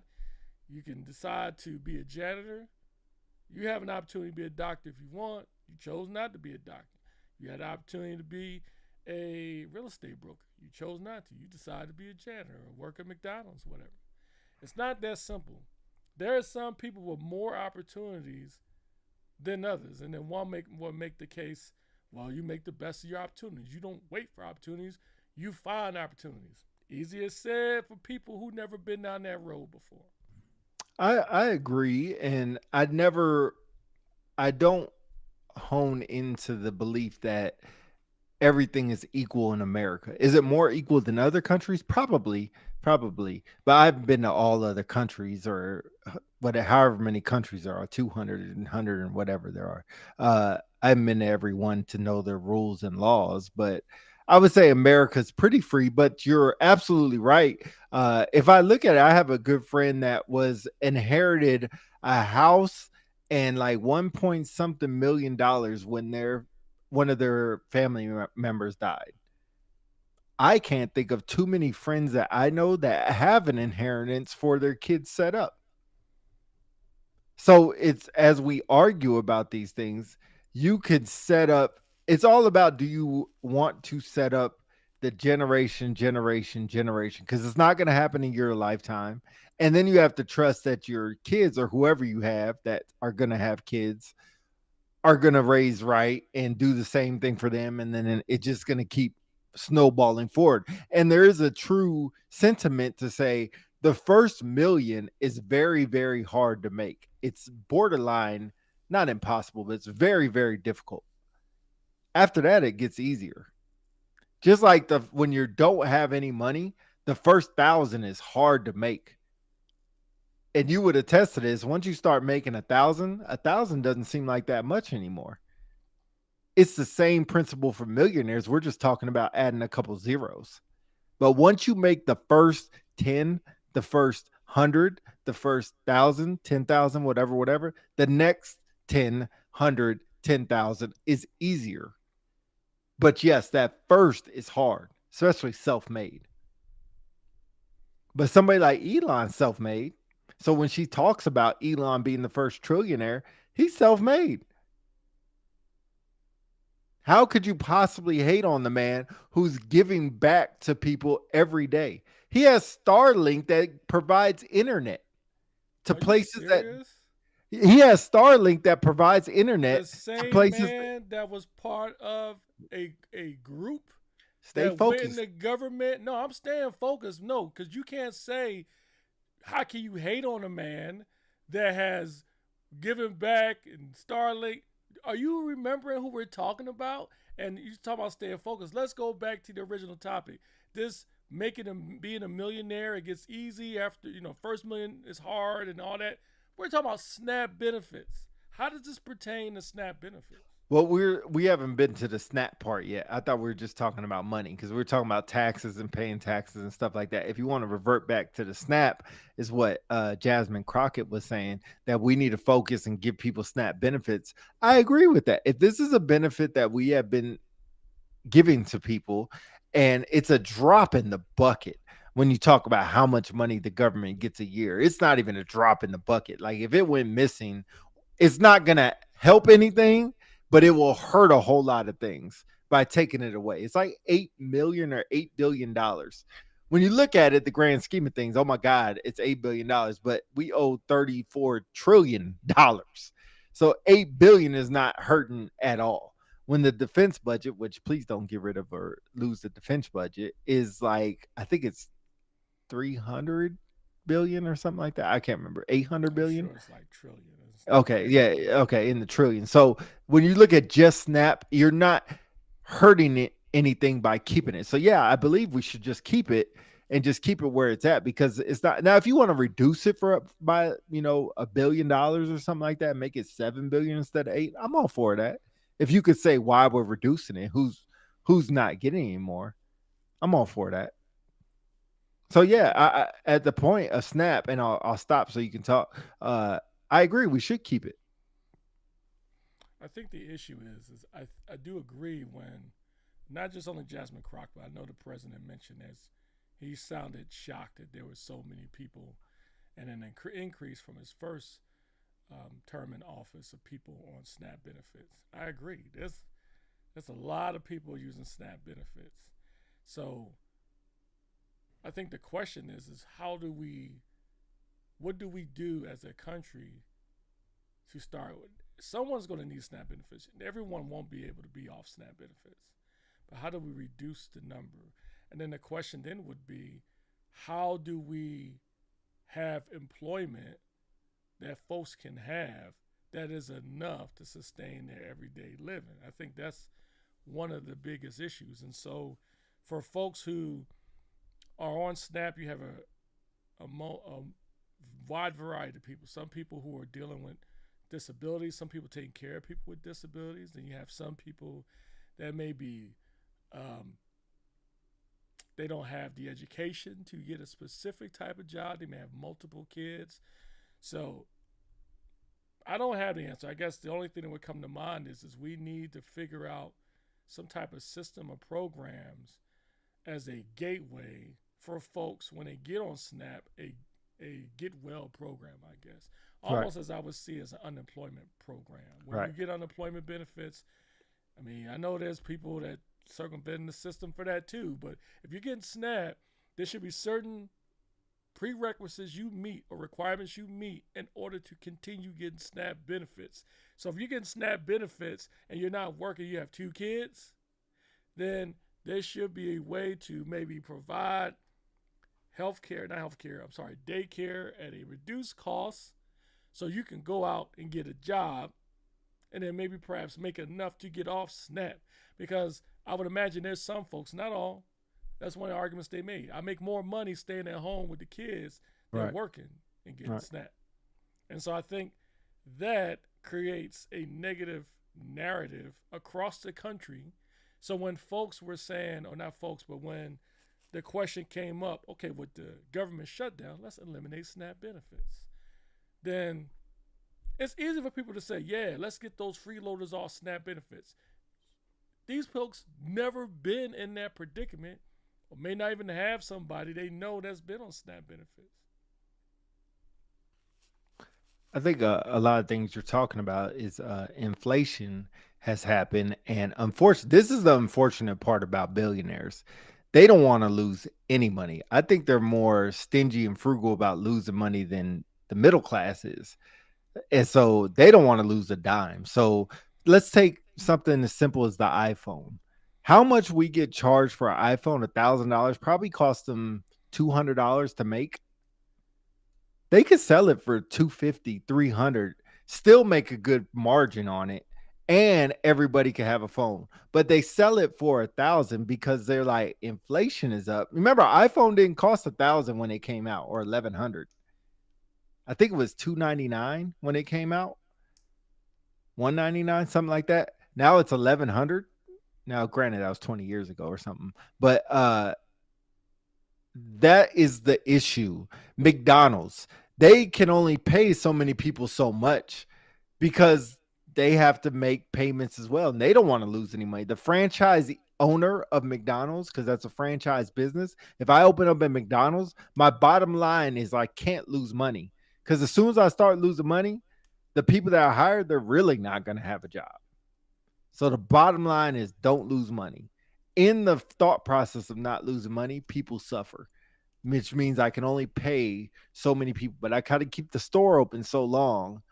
to be a janitor. You have an opportunity to be a doctor if you want. You chose not to be a doctor. You had the opportunity to be a real estate broker. You chose not to. You decided to be a janitor or work at McDonald's, whatever. It's not that simple. There are some people with more opportunities than others, and then one will make the case, well, you make the best of your opportunities. You don't wait for opportunities. You find opportunities. Easier said for people who never been down that road before. I agree, and I don't hone into the belief that everything is equal in America. Is it more equal than other countries? Probably. But I've been to all other countries, or however many countries there are, 200 and 100 and whatever there are. I haven't been to every one to know their rules and laws, but I would say America's pretty free. But you're absolutely right. If I look at it, I have a good friend that was inherited a house and like $1 million when one of their family members died. I can't think of too many friends that I know that have an inheritance for their kids set up. So it's, as we argue about these things, you could set up, it's all about, do you want to set up the generation, because it's not going to happen in your lifetime. And then you have to trust that your kids, or whoever you have that are going to have kids, are going to raise right and do the same thing for them. And then it's just going to keep snowballing forward. And there is a true sentiment to say the first million is very, very hard to make. It's borderline, not impossible, but it's very, very difficult. After that, it gets easier. Just like when you don't have any money, the first 1,000 is hard to make. And you would attest to this. Once you start making 1,000 doesn't seem like that much anymore. It's the same principle for millionaires. We're just talking about adding a couple zeros. But once you make the first 10, the first 100, the first 1,000, 10,000, whatever, the next 10, 100, 10,000 is easier. But yes, that first is hard, especially self-made. But somebody like Elon's self-made. So when she talks about Elon being the first trillionaire, he's self-made. How could you possibly hate on the man who's giving back to people every day? He has Starlink that provides internet to places that he has Starlink that provides internet the same to places man that was part of a group. Stay focused. In the government. No, I'm staying focused. No, because you can't say, how can you hate on a man that has given back and Starlink? Are you remembering who we're talking about? And you talk about staying focused. Let's go back to the original topic. This being a millionaire, it gets easy after, first million is hard and all that. We're talking about SNAP benefits. How does this pertain to SNAP benefits? Well, we haven't been to the SNAP part yet. I thought we were just talking about money because we were talking about taxes and paying taxes and stuff like that. If you want to revert back to the SNAP, is what Jasmine Crockett was saying, that we need to focus and give people SNAP benefits. I agree with that. If this is a benefit that we have been giving to people, and it's a drop in the bucket when you talk about how much money the government gets a year, it's not even a drop in the bucket. Like if it went missing, it's not going to help anything, but it will hurt a whole lot of things by taking it away. It's like $8 million or $8 billion. When you look at it, the grand scheme of things, oh my God, it's $8 billion, but we owe $34 trillion. So $8 billion is not hurting at all. When the defense budget, which please don't get rid of or lose the defense budget, is like, I think it's 300 billion or something like that. I can't remember. 800 billion. Sure it's like trillion. Okay, yeah, okay, in the trillion. So when you look at just Snap, you're not hurting anything by keeping it. So yeah, I believe we should just keep it and just keep it where it's at, because it's not. Now, if you want to reduce it by $1 billion or something like that, make it 7 billion instead of 8, I'm all for that. If you could say why we're reducing it, who's not getting any more, I'm all for that. So yeah, I at the point of Snap, and I'll stop so you can talk. I agree, we should keep it. I think the issue is I do agree when not just only Jasmine Crockett, but I know the president mentioned this. He sounded shocked that there were so many people, and an increase from his first term in office of people on SNAP benefits. I agree. There's a lot of people using SNAP benefits. So I think the question is what do we do as a country to start with? Someone's going to need SNAP benefits. Everyone won't be able to be off SNAP benefits. But how do we reduce the number? And then the question then would be, how do we have employment that folks can have that is enough to sustain their everyday living? I think that's one of the biggest issues. And so for folks who are on SNAP, you have a wide variety of people. Some people who are dealing with disabilities, some people taking care of people with disabilities, and you have some people that may be they don't have the education to get a specific type of job. They may have multiple kids. So I don't have the answer. I guess the only thing that would come to mind is we need to figure out some type of system or programs as a gateway for folks when they get on SNAP, a get well program, I guess. Almost as I would see as an unemployment program. When you get unemployment benefits, I mean, I know there's people that circumvent the system for that too, but if you're getting SNAP, there should be certain prerequisites you meet or requirements you meet in order to continue getting SNAP benefits. So if you're getting SNAP benefits and you're not working, you have 2 kids, then there should be a way to maybe provide daycare at a reduced cost so you can go out and get a job and then maybe perhaps make enough to get off SNAP. Because I would imagine there's some folks, not all, that's one of the arguments they made. I make more money staying at home with the kids than working and getting SNAP. And so I think that creates a negative narrative across the country. So when folks were saying, or not folks, but when the question came up, okay, with the government shutdown, let's eliminate SNAP benefits. Then it's easy for people to say, yeah, let's get those freeloaders off SNAP benefits. These folks never been in that predicament, or may not even have somebody they know that's been on SNAP benefits. I think a lot of things you're talking about is inflation has happened, and unfortunately, this is the unfortunate part about billionaires. They don't want to lose any money. I think they're more stingy and frugal about losing money than the middle class is. And so they don't want to lose a dime. So let's take something as simple as the iPhone. How much we get charged for an iPhone? $1,000 probably cost them $200 to make. They could sell it for $250, $300, still make a good margin on it, and everybody can have a phone. But they sell it for $1,000 because they're like, inflation is up. Remember, iPhone didn't cost $1,000 when it came out, or $1,100. I think it was $299 when it came out, $199, something like that. Now it's $1,100. Now, granted, that was 20 years ago or something, but that is the issue. McDonald's, they can only pay so many people so much because they have to make payments as well, and they don't want to lose any money. The franchise owner of McDonald's, because that's a franchise business, if I open up a McDonald's, my bottom line is I can't lose money, because as soon as I start losing money, the people that I hired, they're really not going to have a job. So the bottom line is don't lose money. In the thought process of not losing money, people suffer, which means I can only pay so many people, but I kind of keep the store open so long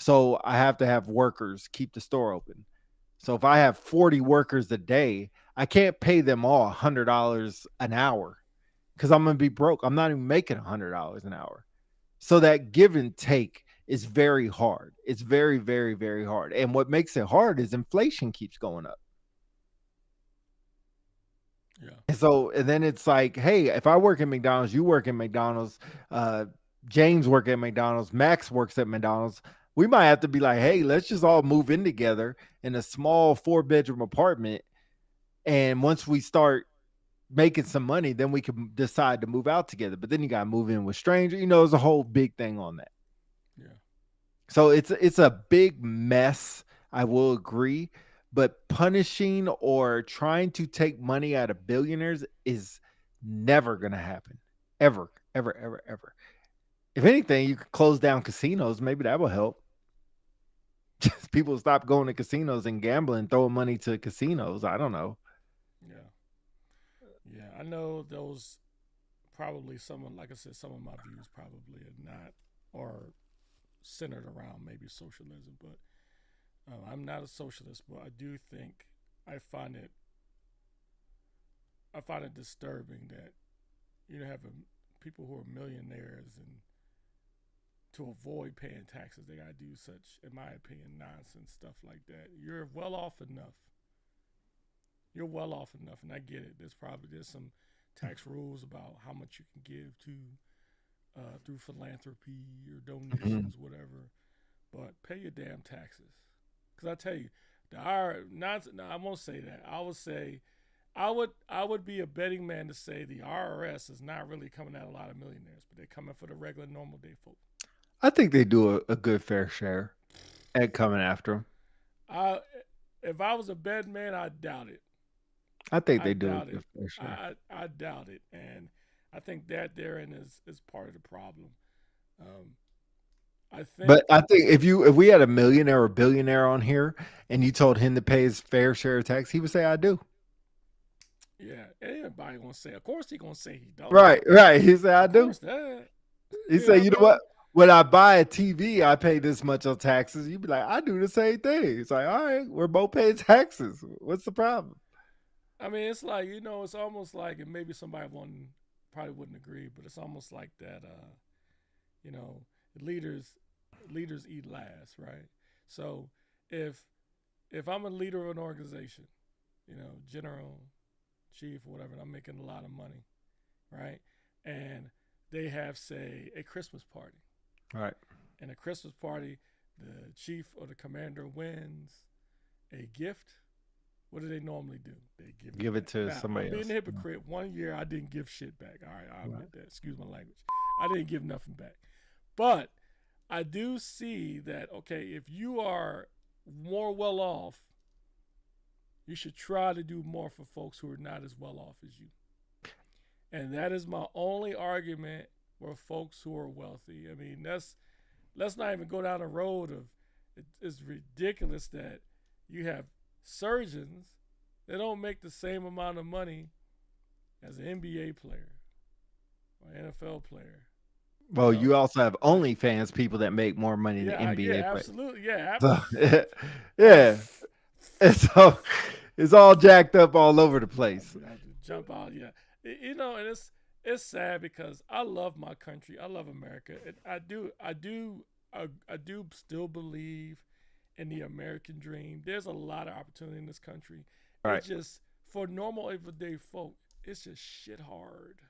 So I have to have workers keep the store open. So if I have 40 workers a day, I can't pay them all $100 an hour because I'm going to be broke. I'm not even making $100 an hour. So that give and take is very hard. It's very, very, very hard. And what makes it hard is inflation keeps going up. Yeah. And then it's like, hey, if I work at McDonald's, you work at McDonald's, James work at McDonald's, Max works at McDonald's. We might have to be like, hey, let's just all move in together in a small 4-bedroom apartment. And once we start making some money, then we can decide to move out together. But then you got to move in with strangers. There's a whole big thing on that. Yeah. So it's a big mess. I will agree. But punishing or trying to take money out of billionaires is never going to happen. Ever, ever, ever, ever. If anything, you could close down casinos. Maybe that will help. People stop going to casinos and gambling, throwing money to casinos. I don't know. Yeah, I know those probably like I said, some of my views probably are not or centered around maybe socialism, but I'm not a socialist, but I do think I find it disturbing that have people who are millionaires and to avoid paying taxes, they gotta do such, in my opinion, nonsense stuff like that. You're well off enough. And I get it. There's some tax rules about how much you can give to through philanthropy or donations, whatever. But pay your damn taxes. Because I tell you, I won't say that. I would say, I would be a betting man to say the IRS is not really coming at a lot of millionaires, but they're coming for the regular, normal day folk. I think they do a good fair share at coming after them. If I was a betting man, I doubt it. I think they do a good fair share. I doubt it, and I think that therein is part of the problem. I think if we had a millionaire or billionaire on here and you told him to pay his fair share of tax, he would say, "I do." Yeah, everybody gonna say. Of course, he gonna say he don't. Right. He said, "I do." He said, "You know what? When I buy a TV, I pay this much on taxes." You'd be like, "I do the same thing." It's like, all right, we're both paying taxes. What's the problem? I mean, it's like, it's almost like, and maybe somebody probably wouldn't agree, but it's almost like that. Leaders eat last, right? So if I'm a leader of an organization, general, chief, whatever, and I'm making a lot of money, right? And they have, say, a Christmas party. Right. And a Christmas party, the chief or the commander wins a gift. What do they normally do? They give it to somebody else. Being a hypocrite, 1 year I didn't give shit back. All right, I'll admit that. Excuse my language. I didn't give nothing back. But I do see that, okay, if you are more well off, you should try to do more for folks who are not as well off as you. And that is my only argument for folks who are wealthy. I mean, let's not even go down the road of, it's ridiculous that you have surgeons that don't make the same amount of money as an NBA player or NFL player. Well, you also have OnlyFans people that make more money than NBA players. Absolutely. Yeah, absolutely. So, it's all jacked up all over the place. Jump out, yeah. And it's sad because I love my country. I love America. I do still believe in the American dream. There's a lot of opportunity in this country. Right. It's just, for normal everyday folk, it's just shit hard.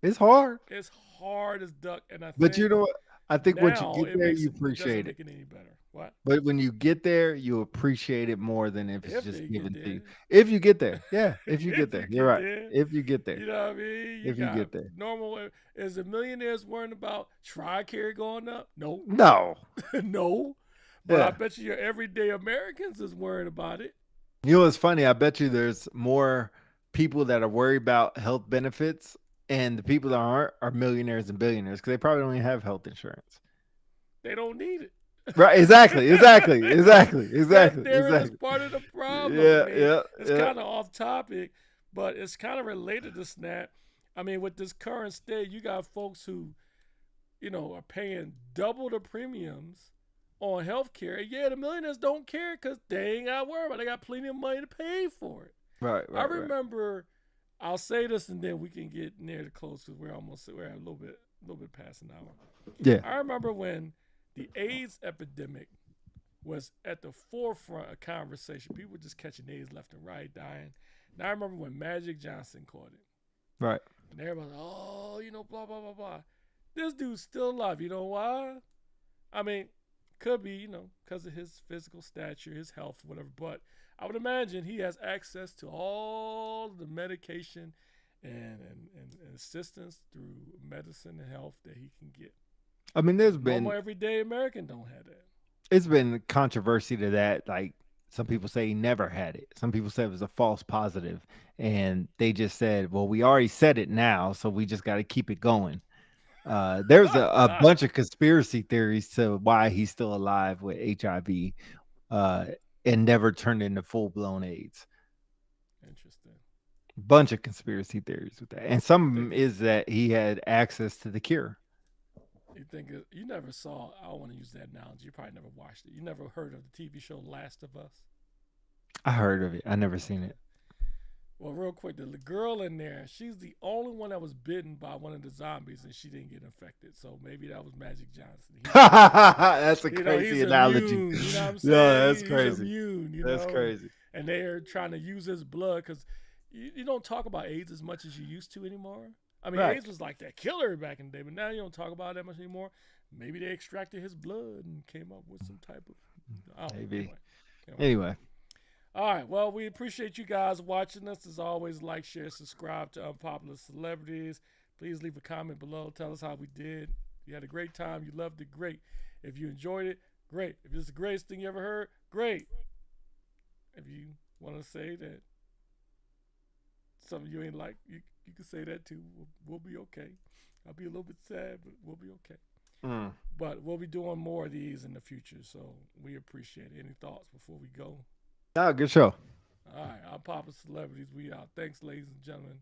It's hard. It's hard as duck. But you know what? I think once you get there, you appreciate it. Doesn't make it any better. What? But when you get there, you appreciate it more than if it's just given to you. If you get there. Yeah. If you get there. You're right. If you get there. You know what I mean? If you get there. Normal. Is the millionaires worrying about Tri-Care going up? No. No. No. But I bet you your everyday Americans is worried about it. You know what's funny? I bet you there's more people that are worried about health benefits, and the people that aren't are millionaires and billionaires because they probably don't even have health insurance. They don't need it. Right? Exactly. There is part of the problem. It's kind of off topic, but it's kind of related to SNAP. I mean, with this current state, you got folks who, are paying double the premiums on healthcare. Yeah, the millionaires don't care because they ain't got to worry about it. They got plenty of money to pay for it. Right. I remember. I'll say this and then we can get near the close because we're at a little bit past an hour. Yeah. I remember when the AIDS epidemic was at the forefront of conversation. People were just catching AIDS left and right, dying. And I remember when Magic Johnson caught it. Right. And everybody was like, oh, blah, blah, blah, blah. This dude's still alive. You know why? I mean, could be, because of his physical stature, his health, whatever. But I would imagine he has access to all the medication and assistance through medicine and health that he can get. I mean, there's been normal everyday American don't have that. It's been controversy to that. Like some people say he never had it. Some people said it was a false positive, and they just said, "Well, we already said it now, so we just got to keep it going." There's a bunch of conspiracy theories to why he's still alive with HIV, and never turned into full-blown AIDS. Interesting. Bunch of conspiracy theories with that, and some is that he had access to the cure. You think you never saw? I don't want to use that analogy. You probably never watched it. You never heard of the TV show Last of Us? I heard of it. I never seen it. Well, real quick, the girl in there, she's the only one that was bitten by one of the zombies, and she didn't get infected. So maybe that was Magic Johnson. That's a crazy analogy. Immune, you know what I'm saying? No, that's crazy. He's immune, that's crazy. And they're trying to use his blood because you don't talk about AIDS as much as you used to anymore. I mean, AIDS was like that killer back in the day, but now you don't talk about it that much anymore. Maybe they extracted his blood and came up with some type of maybe. Anyway. All right. Well, we appreciate you guys watching us. As always, like, share, subscribe to Unpopular Celebrities. Please leave a comment below. Tell us how we did. You had a great time. You loved it. Great. If you enjoyed it, great. If it's the greatest thing you ever heard, great. If you want to say that something you ain't like, you can say that too. We'll be okay. I'll be a little bit sad, but we'll be okay. But we'll be doing more of these in the future, so we appreciate it. Any thoughts before we go? Good show. All right, Unpopular Celebrities, we out. Thanks, ladies and gentlemen.